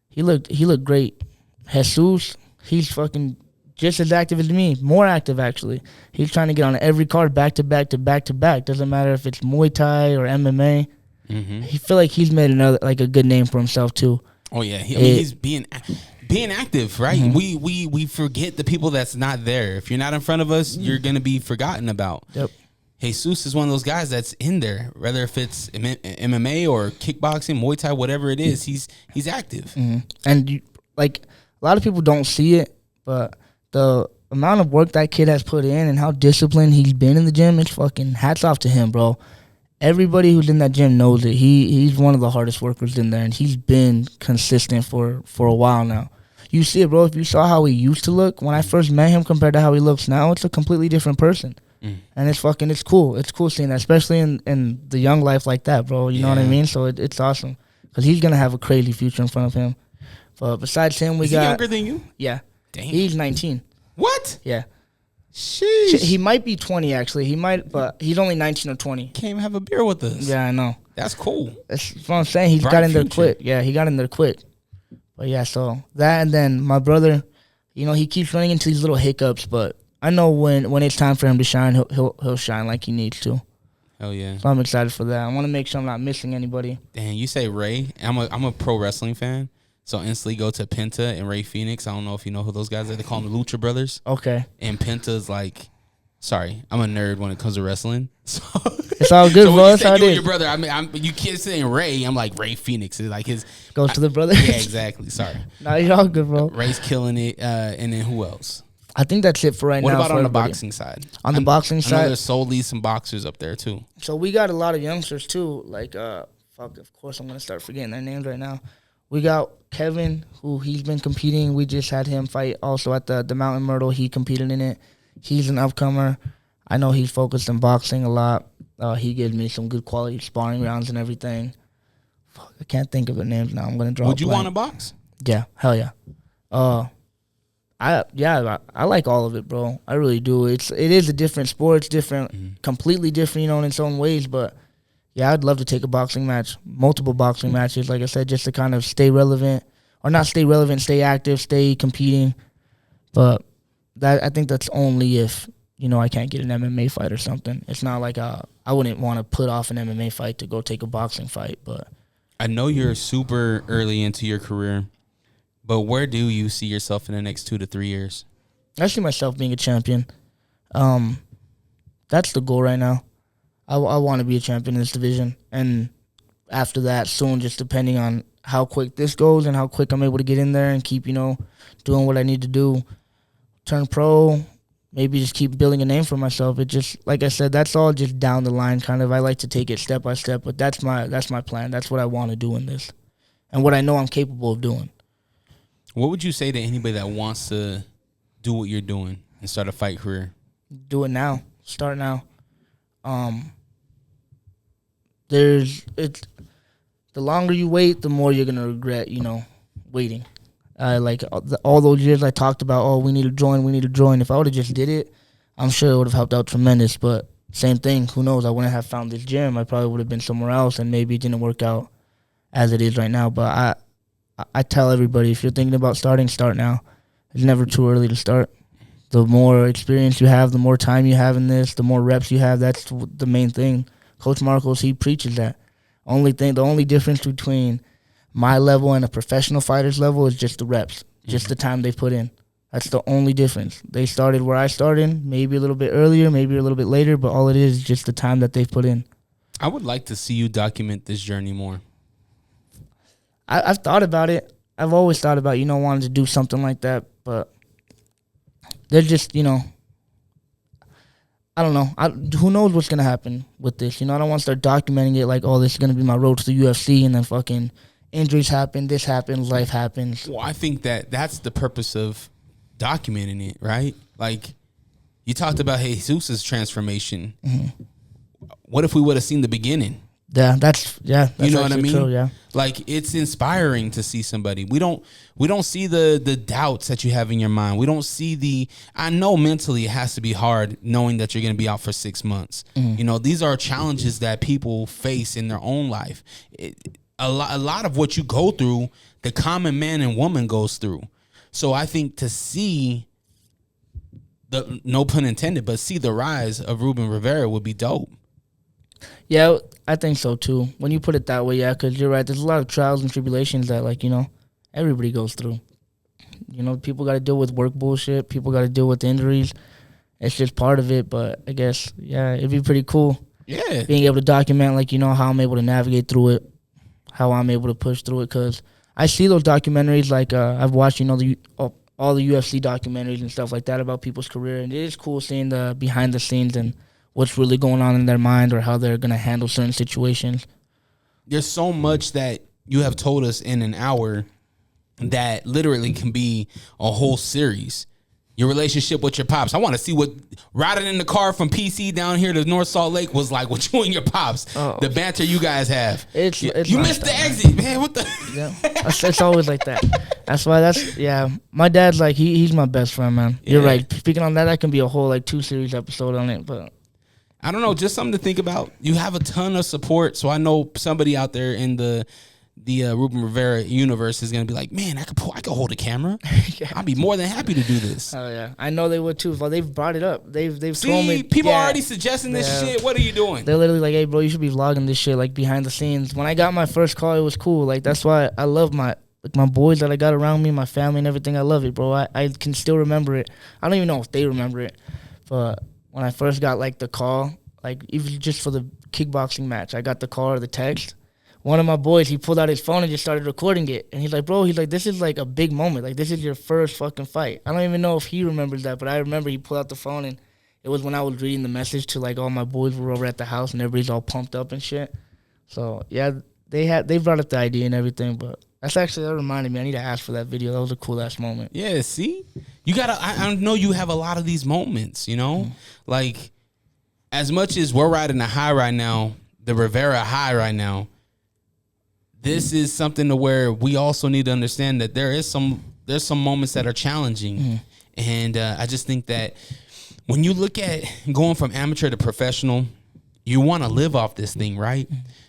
he looked great. Jesus, he's fucking just as active as me, more active actually. He's trying to get on every card back to back to back to back. Doesn't matter if it's Muay Thai or MMA. Mm-hmm. He feel like he's made a good name for himself too. Oh yeah, he's being active, right? Mm-hmm. We forget the people that's not there. If you're not in front of us, you're gonna be forgotten about. Yep. Jesus is one of those guys that's in there, whether if it's MMA or kickboxing, Muay Thai, whatever it is, he's active. Mm-hmm. And a lot of people don't see it, but the amount of work that kid has put in and how disciplined he's been in the gym, it's fucking hats off to him, bro. Everybody who's in that gym knows it. He's one of the hardest workers in there, and he's been consistent for a while now. You see it, bro. If you saw how he used to look when I first met him compared to how he looks now, it's a completely different person. And it's cool. It's cool seeing that, especially in the young life like that, bro. You know what I mean? So it's awesome because he's going to have a crazy future in front of him. But besides him, Is he younger than you? Yeah. Damn. He's 19. What? Yeah. Sheesh. He might be 20, actually. He might, but he's only 19 or 20. Can't even have a beer with us. Yeah, I know. That's cool. That's what I'm saying. He got in there quick. Yeah, he got in there quick. But yeah, so that, and then my brother, he keeps running into these little hiccups, but I know when it's time for him to shine, he'll shine like he needs to. Hell yeah. So I'm excited for that. I want to make sure I'm not missing anybody. Dang, you say Ray. I'm a pro wrestling fan. So instantly go to Penta and Ray Phoenix. I don't know if you know who those guys are. They call them the Lucha Brothers. Okay. And Penta's like, sorry, I'm a nerd when it comes to wrestling. So it's all good, so bro. When That's you how it say you is. and your brother, I mean, you can't say Ray. I'm like Ray Phoenix. It's like his goes to the brother. Yeah, exactly. Sorry. Nah, you're all good, bro. Ray's killing it. And then who else? I think that's it for right now. What about on the everybody. boxing side? On the boxing I know side, there's solely some boxers up there too. so we got a lot of youngsters too. Like, of course, I'm gonna start forgetting their names right now. We got Kevin, who he's been competing. We just had him fight also at the Mountain Myrtle. He competed in it. He's an upcomer. I know he's focused on boxing a lot. He gives me some good quality sparring rounds and everything. Fuck, I can't think of their names now. I'm gonna draw. Would you blank. want to box? Yeah, hell yeah. I like all of it, bro. I really do. It is a different sport. It's different, completely different, in its own ways. But yeah, I'd love to take a boxing match, multiple boxing matches. Like I said, just to kind of stay relevant, or not stay relevant, stay active, stay competing. But I think that's only if I can't get an MMA fight or something. It's not like I wouldn't want to put off an MMA fight to go take a boxing fight. But I know you're super early into your career. But where do you see yourself in the next 2 to 3 years? I see myself being a champion. That's the goal right now. I want to be a champion in this division. And after that, soon, just depending on how quick this goes and how quick I'm able to get in there and keep, doing what I need to do. Turn pro, maybe just keep building a name for myself. It just, like I said, that's all just down the line kind of. I like to take it step by step, but that's my plan. That's what I want to do in this and what I know I'm capable of doing. What would you say to anybody that wants to do what you're doing and start a fight career? Do it now. Start now. The longer you wait, the more you're gonna regret, waiting. Like all those years I talked about, we need to join. If I would have just did it, I'm sure it would have helped out tremendous. But same thing, who knows? I wouldn't have found this gym. I probably would have been somewhere else, and maybe it didn't work out as it is right now. But I tell everybody, if you're thinking about starting, start now. It's never too early to start. The more experience you have, the more time you have in this, the more reps you have. That's the main thing. Coach Marcos, he preaches that. The only difference between my level and a professional fighter's level is just the reps, just the time they put in. That's the only difference. They started where I started, maybe a little bit earlier, maybe a little bit later, but all it is just the time that they've put in. I would like to see you document this journey more. I've thought about it. I've always thought about, wanting to do something like that, but they're just, I don't know. Who knows what's going to happen with this? I don't want to start documenting it like, this is going to be my road to the UFC, and then fucking injuries happen, this happens, life happens. Well, I think that's the purpose of documenting it, right? Like, you talked about Jesus' transformation. Mm-hmm. What if we would have seen the beginning? Yeah, that's you know what I mean? True, yeah. Like, it's inspiring to see somebody. We don't see the doubts that you have in your mind. We don't see I know mentally it has to be hard knowing that you're going to be out for 6 months. Mm-hmm. These are challenges that people face in their own life. A lot of what you go through, the common man and woman goes through. So I think to see no pun intended, but see the rise of Ruben Rivera would be dope. Yeah, I think so too. When you put it that way, yeah, because you're right. There's a lot of trials and tribulations that, everybody goes through. People got to deal with work bullshit. People got to deal with injuries. It's just part of it. But I guess, yeah, it'd be pretty cool. Yeah. Being able to document, how I'm able to navigate through it, how I'm able to push through it. Because I see those documentaries, I've watched, all the UFC documentaries and stuff like that about people's career. And it is cool seeing the behind the scenes and what's really going on in their mind or how they're going to handle certain situations. There's so much that you have told us in an hour that literally can be a whole series. Your relationship with your pops. I want to see what riding in the car from PC down here to North Salt Lake was like with you and your pops. Oh. The banter you guys have. It's you missed the man. exit, man. What the? Yeah. It's always like that. That's why my dad's he's my best friend, man. Yeah. You're right. Speaking on that can be a whole 2-series episode on it, but I don't know, just something to think about. You have a ton of support, so I know somebody out there in the Ruben Rivera universe is gonna be like, man, I could hold a camera. I'd be more than happy to do this. Oh yeah, I know they would too. Well, they've brought it up. They've told me. People are already suggesting this shit. What are you doing? They're literally like, hey, bro, you should be vlogging this shit like behind the scenes. When I got my first call, it was cool. Like that's why I love my boys that I got around me, my family and everything. I love it, bro. I can still remember it. I don't even know if they remember it, but when I first got like the call, like even just for the kickboxing match, I got the call or the text. One of my boys, he pulled out his phone and just started recording it. And he's like, bro, this is like a big moment. Like, this is your first fucking fight. I don't even know if he remembers that, but I remember he pulled out the phone, and it was when I was reading the message to, like, all my boys were over at the house, and everybody's all pumped up and shit. So, yeah, they brought up the idea and everything, but that reminded me. I need to ask for that video. That was a cool-ass moment. Yeah, see? You got to, I know you have a lot of these moments, you know? Mm-hmm. Like, as much as we're riding a high right now, the Rivera high right now, this is something to where we also need to understand that there's some moments that are challenging. And I just think that when you look at going from amateur to professional, you want to live off this thing, right?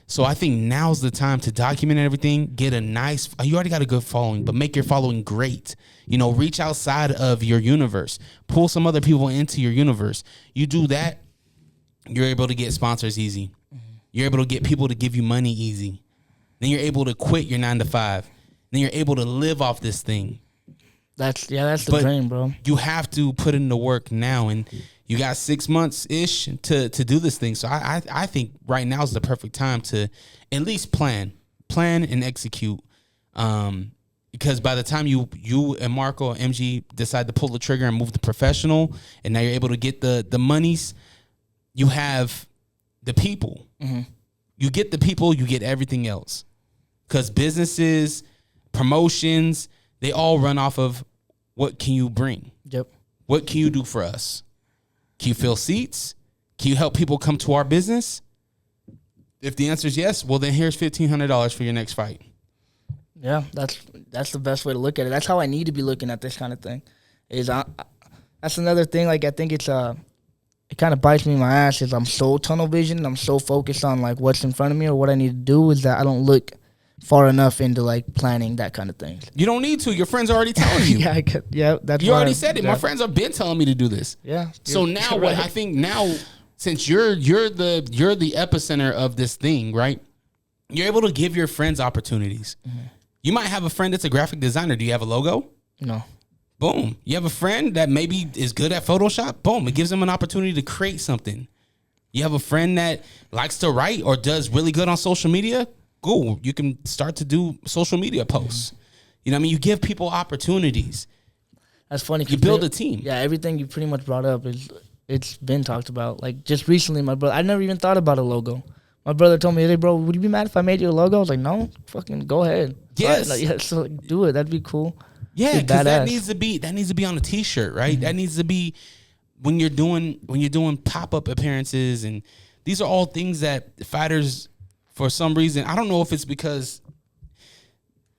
So I think now's the time to document everything, get a nice, you already got a good following, but make your following great. You know, reach outside of your universe, pull some other people into your universe. You do that, you're able to get sponsors easy. You're able to get people to give you money easy. Then you're able to quit your 9 to 5. Then you're able to live off this thing. That's the dream, bro. You have to put in the work now, and you got 6 months ish to do this thing. So I think right now is the perfect time to at least plan and execute. Because by the time you and Marco MG decide to pull the trigger and move to professional, and now you're able to get the monies, you have the people. Mm-hmm. You get the people, you get everything else. Because businesses, promotions, they all run off of what can you bring? Yep. What can you do for us? Can you fill seats? Can you help people come to our business? If the answer is yes, well, then here's $1,500 for your next fight. Yeah, that's the best way to look at it. That's how I need to be looking at this kind of thing. That's another thing. Like, I think it kind of bites me in my ass is I'm so tunnel vision and I'm so focused on like what's in front of me or what I need to do is that I don't look far enough into like planning that kind of thing. You don't need to. Your friends are already telling you. That's you already said it. My friends have been telling me to do this. Yeah. So now what I think now, since you're the epicenter of this thing, right? You're able to give your friends opportunities. Mm-hmm. You might have a friend that's a graphic designer. Do you have a logo? No. Boom. You have a friend that maybe is good at Photoshop. Boom. It gives them an opportunity to create something. You have a friend that likes to write or does really good on social media. Cool. You can start to do social media posts. You know what I mean? You give people opportunities. That's funny. You build a team. Yeah, everything you pretty much brought up it's been talked about. Like just recently, my brother, I never even thought about a logo. My brother told me, hey, bro, would you be mad if I made you a logo? I was like, no, fucking go ahead. Yes. So do it. That'd be cool. Yeah, because that needs to be on a T-shirt, right? Mm-hmm. That needs to be when you're doing pop-up appearances, and these are all things that fighters, for some reason, I don't know if it's because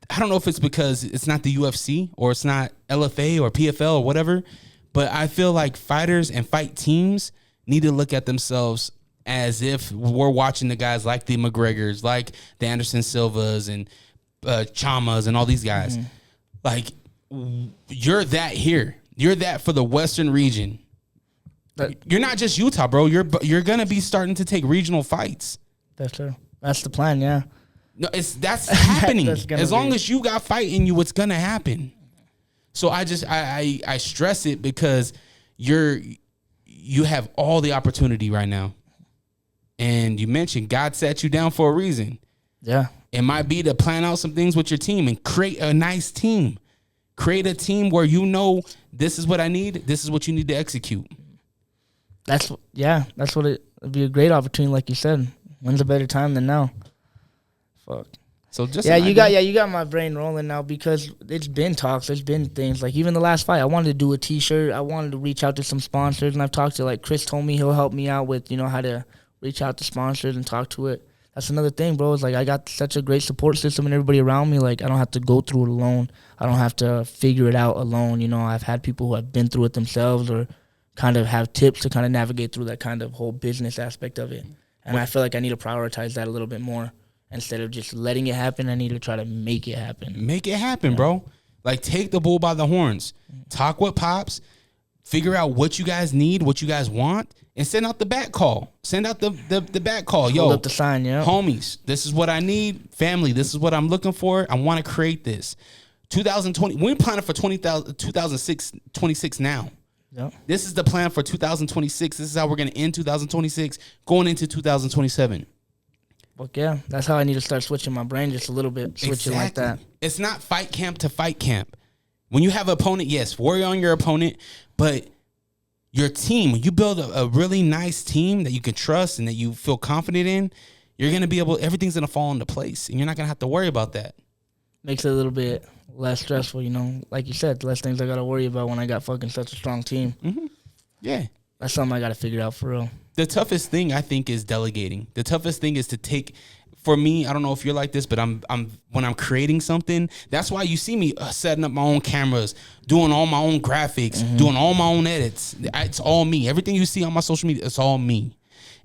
it's not the UFC or it's not LFA or PFL or whatever, but I feel like fighters and fight teams need to look at themselves as if we're watching the guys like the McGregors, like the Anderson Silvas and Chamas and all these guys. Mm-hmm. Like, you're that here. You're that for the Western region. You're not just Utah, bro. You're gonna be starting to take regional fights. That's true. That's the plan. Yeah. No, that's happening. As long as you got fight in you, it's gonna happen. So I stress it because you have all the opportunity right now, and you mentioned God set you down for a reason. Yeah. It might be to plan out some things with your team and create a nice team. Create a team where you know this is what I need. This is what you need to execute. That's what it'd be a great opportunity, like you said. When's a better time than now? Fuck. So just you got my brain rolling now because it's been talks, there's been things like even the last fight. I wanted to do a T-shirt. I wanted to reach out to some sponsors, and I've talked to like Chris told me he'll help me out with how to reach out to sponsors and talk to it. That's another thing, bro. It's like I got such a great support system and everybody around me. Like I don't have to go through it alone. I don't have to figure it out alone. I've had people who have been through it themselves or kind of have tips to kind of navigate through that kind of whole business aspect of it. And I feel like I need to prioritize that a little bit more Instead of just letting it happen, I need to try to make it happen. Make it happen, bro. Like, take the bull by the horns. Talk with Pops. Figure out what you guys need, what you guys want, and send out the back call. Send out the back call. Yo, hold up the sign, homies, this is what I need. Family, this is what I'm looking for. I want to create this. 2020, we're planning for 26 now. Yep. This is the plan for 2026. This is how we're going to end 2026, going into 2027. Fuck yeah. That's how I need to start switching my brain just a little bit. Switching like that. It's not fight camp to fight camp. When you have an opponent, yes, worry on your opponent, but your team, when you build a really nice team that you can trust and that you feel confident in, you're going to be able, everything's going to fall into place, and you're not going to have to worry about that. Makes it a little bit less stressful, you know. Like you said, less things I got to worry about when I got fucking such a strong team. Mm-hmm. Yeah. That's something I got to figure out for real. The toughest thing, I think, is delegating. The toughest thing is to take, for me, I don't know if you're like this, but I'm when I'm creating something, that's why you see me setting up my own cameras, doing all my own graphics, doing all my own edits. It's all me. Everything you see on my social media, it's all me.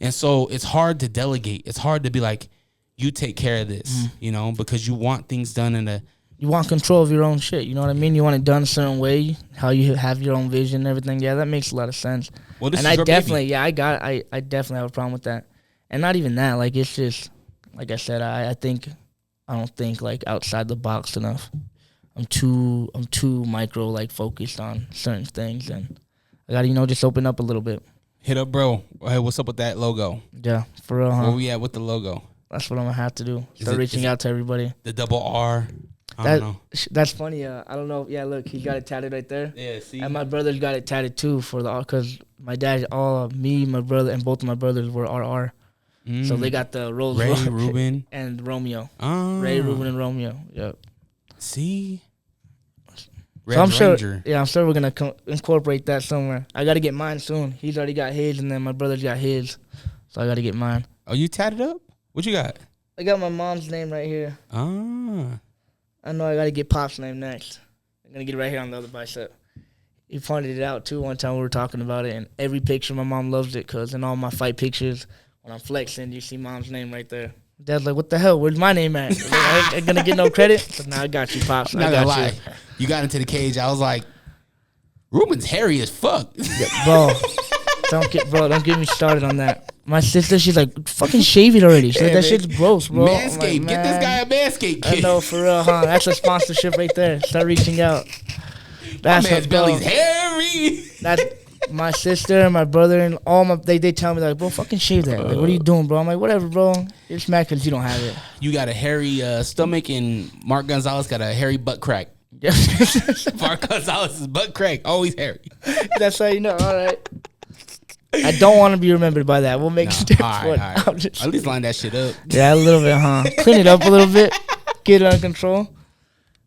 And so it's hard to delegate. It's hard to be like, you take care of this, you know, because you want things done in a... You want control of your own shit, you know what I mean? You want it done a certain way, how you have your own vision and everything. Yeah, that makes a lot of sense. Well, this and is I your definitely, baby. I definitely have a problem with that. And not even that, like, it's just, like I said, I don't think, like, outside the box enough. I'm too micro, like, focused on certain things, and I gotta, you know, just open up a little bit. Hit up, bro. Hey, what's up with that logo? Yeah, for real, huh? Where we at with the logo? That's what I'm gonna have to do. Start reaching out to everybody. The double R. I don't know. That's funny. I don't know. Yeah, look, he got it tatted right there. Yeah, see. And my brother's got it tatted too for the because my dad, me, my brother, and both of my brothers were RR. So they got the Rolls Ray, Royce Ruben, and Romeo. Ray, Ruben, and Romeo. Yep. See. So I'm sure. Yeah, I'm sure we're gonna incorporate that somewhere. I got to get mine soon. He's already got his, and then my brother's got his. So I got to get mine. Oh, you tatted up? What you got? I got my mom's name right here. Ah. I know I got to get Pop's name next. I'm going to get it right here on the other bicep. He pointed it out, too, one time we were talking about it. And every picture, my mom loves it because in all my fight pictures, when I'm flexing, you see Mom's name right there. Dad's like, what the hell? Where's my name at? I ain't going to get no credit? But now I got you, Pops. I got lie. You got into the cage. I was like, Ruben's hairy as fuck. Yeah, don't get me started on that. My sister, she's like, fucking shave it already. She's like, that shit's gross, bro. Manscaped. Like, get this guy a Manscaped kit. I know, for real, huh? That's a sponsorship right there. Start reaching out. That's my man's belly's hairy. That's my sister and my brother and all my, they tell me, like, bro, fucking shave that. Like, what are you doing, bro? I'm like, whatever, bro. It's mad because you don't have it. You got a hairy stomach, and Mark Gonzalez got a hairy butt crack. Mark Gonzalez's butt crack, always hairy. That's how you know. All right. I don't want to be remembered by that. We'll make steps. All right. At least line that shit up. Yeah, a little bit, huh? Clean it up a little bit. Get it under control.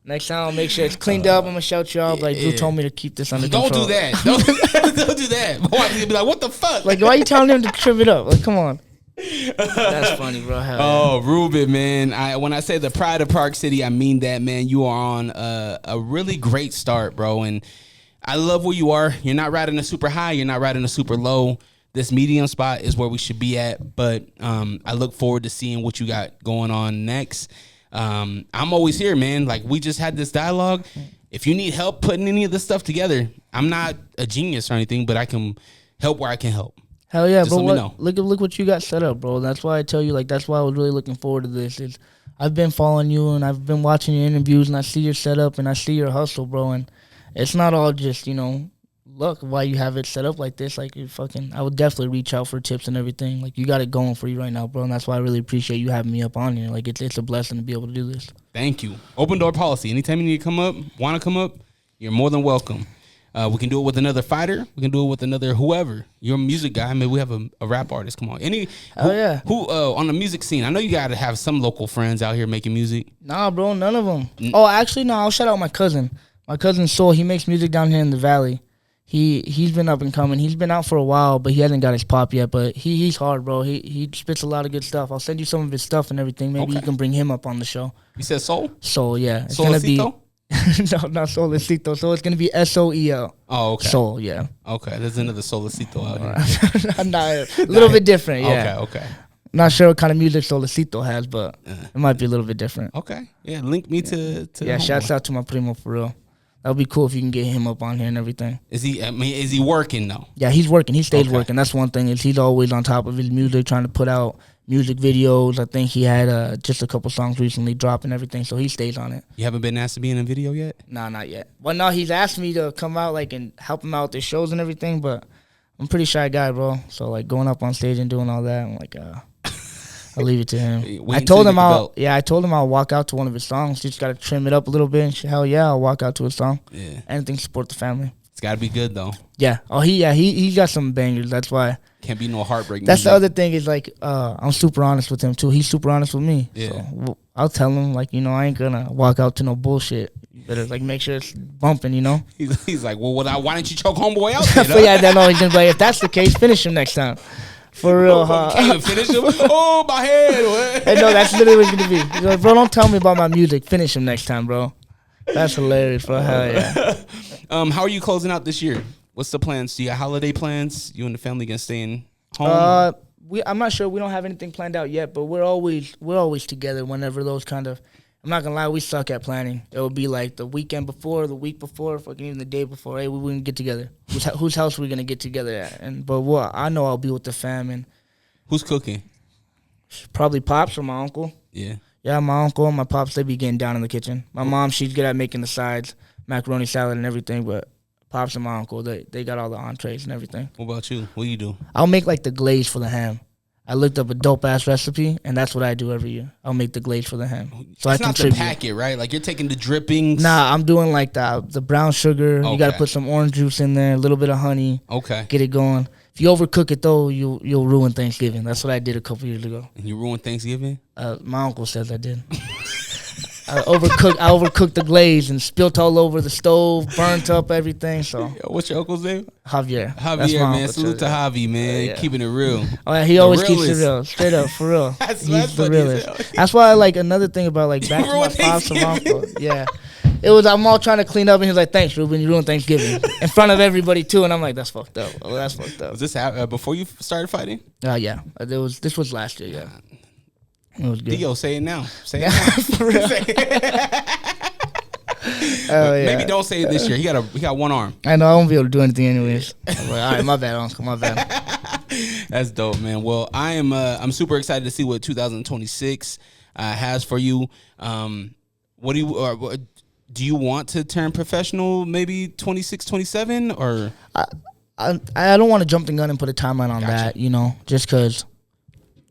Next time I'll make sure it's cleaned up. I'm going to shout you out. Like, Drew told me to keep this under control. Don't do that. Don't do that. My wife's going to be like, what the fuck? Like, why are you telling him to trim it up? Like, come on. That's funny, bro. Oh, Ruben, man. When I say the pride of Park City, I mean that, man. You are on a really great start, bro. And I love where you are. You're not riding a super high. You're not riding a super low. This medium spot is where we should be at. But I look forward to seeing what you got going on next. I'm always here, man. Like, we just had this dialogue. If you need help putting any of this stuff together, I'm not a genius or anything, but I can help where I can help. Hell yeah, just bro. let me know. Look what you got set up, bro. That's why I tell you, like, that's why I was really looking forward to this. I've been following you, and I've been watching your interviews, and I see your setup, and I see your hustle, bro. And it's not all just, you know, look, why you have it set up like this. Like, I would definitely reach out for tips and everything. Like, you got it going for you right now, bro. And that's why I really appreciate you having me up on here. Like, it's a blessing to be able to do this. Thank you. Open door policy. Anytime you need to come up, want to come up, you're more than welcome. We can do it with another fighter. We can do it with another whoever. You're a music guy. I mean, we have a rap artist. Come on. Who on the music scene? I know you got to have some local friends out here making music. Nah, bro, none of them. Oh, actually, no. I'll shout out my cousin. My cousin Soul. He makes music down here in the valley. He's been up and coming. He's been out for a while, but he hasn't got his pop yet. But he's hard, bro. He spits a lot of good stuff. I'll send you some of his stuff and everything. Maybe you can bring him up on the show. You said Soul? Soul, yeah. It's gonna be no, not Solicito. So it's gonna be SOEL. Oh, okay. Soul, yeah. Okay, there's another Solicito out here. A little bit different, yeah. Okay. Not sure what kind of music Solicito has, but it might be a little bit different. Okay. Yeah, link me to Yeah, shouts out to my primo for real. That would be cool if you can get him up on here and everything. Is he working though? Yeah, he's working. He stays working. That's one thing, is he's always on top of his music, trying to put out music videos. I think he had just a couple songs recently dropped and everything, so he stays on it. You haven't been asked to be in a video yet? Nah, not yet. Well, no, he's asked me to come out and help him out with the shows and everything, but I'm a pretty shy guy, bro. So going up on stage and doing all that, I'm like, I'll leave it to him. I told him I'll walk out to one of his songs. Just gotta trim it up a little bit. And hell yeah, I'll walk out to a song. Yeah. Anything to support the family. It's gotta be good though. Yeah. Oh, he's got some bangers. That's why. Can't be no heartbreak. That's the other thing is I'm super honest with him too. He's super honest with me. Yeah. So I'll tell him I ain't gonna walk out to no bullshit. You better make sure it's bumping. He's like, well, why didn't you choke homeboy out? But yeah, then he's gonna be like, if that's the case, finish him next time. For real, huh? Can't even finish him. Oh, my head. Hey, no, that's literally what it's gonna be. He's like, bro, don't tell me about my music. Finish him next time, bro. That's hilarious, bro. Hell yeah. How are you closing out this year? What's the plans? Do you got holiday plans? You and the family gonna stay in home? I'm not sure. We don't have anything planned out yet, but we're always together whenever those kind of. I'm not gonna lie, we suck at planning. It will be the weekend before, the week before, fucking even the day before. Hey, we wouldn't get together. Whose house are we gonna get together at? But I know I'll be with the fam. And who's cooking? Probably Pops or my uncle. Yeah. Yeah, my uncle and my Pops, they be getting down in the kitchen. My mom, she's good at making the sides, macaroni salad and everything, but Pops and my uncle, they got all the entrees and everything. What about you? What do you do? I'll make the glaze for the ham. I looked up a dope-ass recipe, and that's what I do every year. I'll make the glaze for the ham. So it's I not contribute. the packet, right? You're taking the drippings. Nah, I'm doing the brown sugar. Okay. You got to put some orange juice in there, a little bit of honey. Okay. Get it going. If you overcook it, though, you'll ruin Thanksgiving. That's what I did a couple years ago. And you ruined Thanksgiving? My uncle says I did. I overcooked the glaze and spilt all over the stove, burnt up everything. So what's your uncle's name? Javier. Javier, man. Salute to Javi, man. Yeah. Keeping it real. Oh yeah, he always keeps it real. Straight up, for real. He's the realest. That's why another thing about back to my pops and uncle. Yeah. I'm all trying to clean up, and he's like, "Thanks, Ruben, you ruined Thanksgiving in front of everybody too." And I'm like, "That's fucked up. Oh, that's fucked up." Was this before you started fighting? Yeah. This was last year. Yeah. It was good. Dio, say it now. Say it now. For real. Yeah. Maybe don't say it this year. He got one arm. I know I won't be able to do anything anyways. I'm like, all right, my bad, uncle. My bad. That's dope, man. Well, I'm super excited to see what 2026 has for you. What do you want to turn professional? Maybe 26, 27, or I don't want to jump the gun and put a timeline on that. Just because.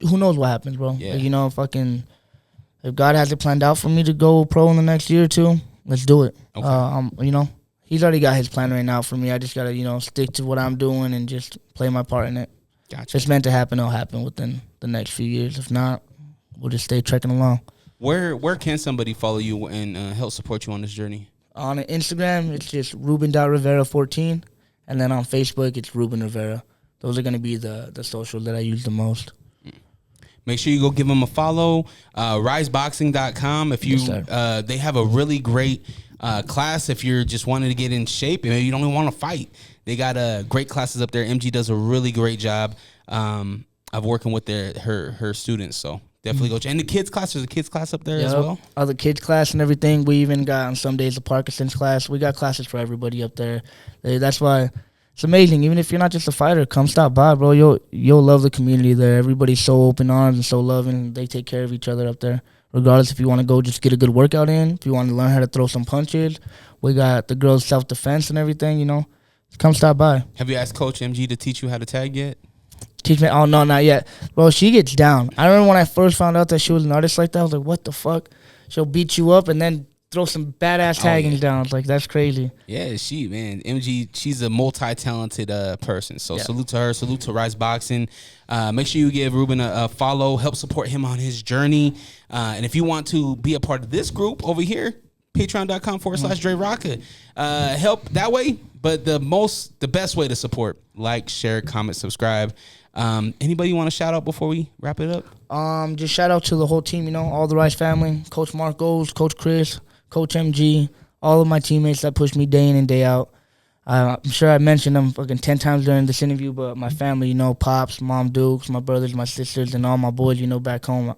Who knows what happens, bro? Yeah. If God has it planned out for me to go pro in the next year or two, let's do it. Okay. He's already got his plan right now for me. I just gotta, stick to what I'm doing and just play my part in it. Gotcha. If it's meant to happen, it'll happen within the next few years. If not, we'll just stay trekking along. Where can somebody follow you and help support you on this journey? On Instagram, it's just Ruben.Rivera14, and then on Facebook, it's Ruben Rivera. Those are gonna be the socials that I use the most. Make sure you go give them a follow. Riseboxing.com. If you, they have a really great class if you're just wanting to get in shape and maybe you don't even want to fight. They got great classes up there. MG does a really great job of working with her students. So definitely go check. And the kids class, there's a kids class up there as well. Other kids class and everything. We even got on some days a Parkinson's class. We got classes for everybody up there. That's why. It's amazing. Even if you're not just a fighter, come stop by, bro. You'll love the community there. Everybody's so open arms and so loving. They take care of each other up there. Regardless if you want to go just get a good workout in, if you want to learn how to throw some punches, we got the girls' self-defense and everything, Come stop by. Have you asked Coach MG to teach you how to tag yet? Teach me? Oh, no, not yet. Bro, she gets down. I remember when I first found out that she was an artist like that, I was like, what the fuck? She'll beat you up and then throw some badass taggings down. It's like, that's crazy. Yeah, MG, she's a multi-talented person. So salute to her. Salute to Rise Boxing. Make sure you give Ruben a follow. Help support him on his journey. And if you want to be a part of this group over here, patreon.com/DreRawka. Help that way. But the best way to support, like, share, comment, subscribe. Anybody you want to shout out before we wrap it up? Just shout out to the whole team, all the Rice family, Coach Marcos, Coach Chris, Coach MG, all of my teammates that push me day in and day out. I'm sure I mentioned them fucking 10 times during this interview, but my family, Pops, Mom Dukes, my brothers, my sisters, and all my boys, back home,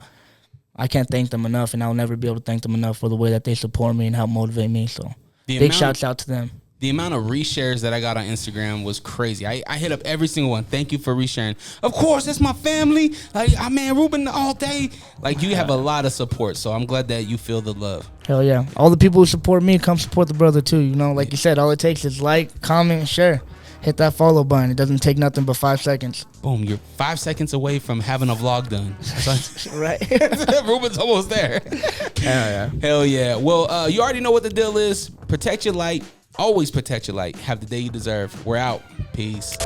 I can't thank them enough, and I'll never be able to thank them enough for the way that they support me and help motivate me. So big shouts out to them. The amount of reshares that I got on Instagram was crazy. I hit up every single one. Thank you for resharing. Of course, it's my family. Like, man, Ruben all day. Like, you have a lot of support, so I'm glad that you feel the love. Hell yeah. All the people who support me, come support the brother too. Like you said, all it takes is like, comment, and share. Hit that follow button. It doesn't take nothing but 5 seconds. Boom, you're 5 seconds away from having a vlog done. Right. Ruben's almost there. Hell yeah. Well, you already know what the deal is. Protect your light. Always protect your light. Have the day you deserve. We're out. Peace.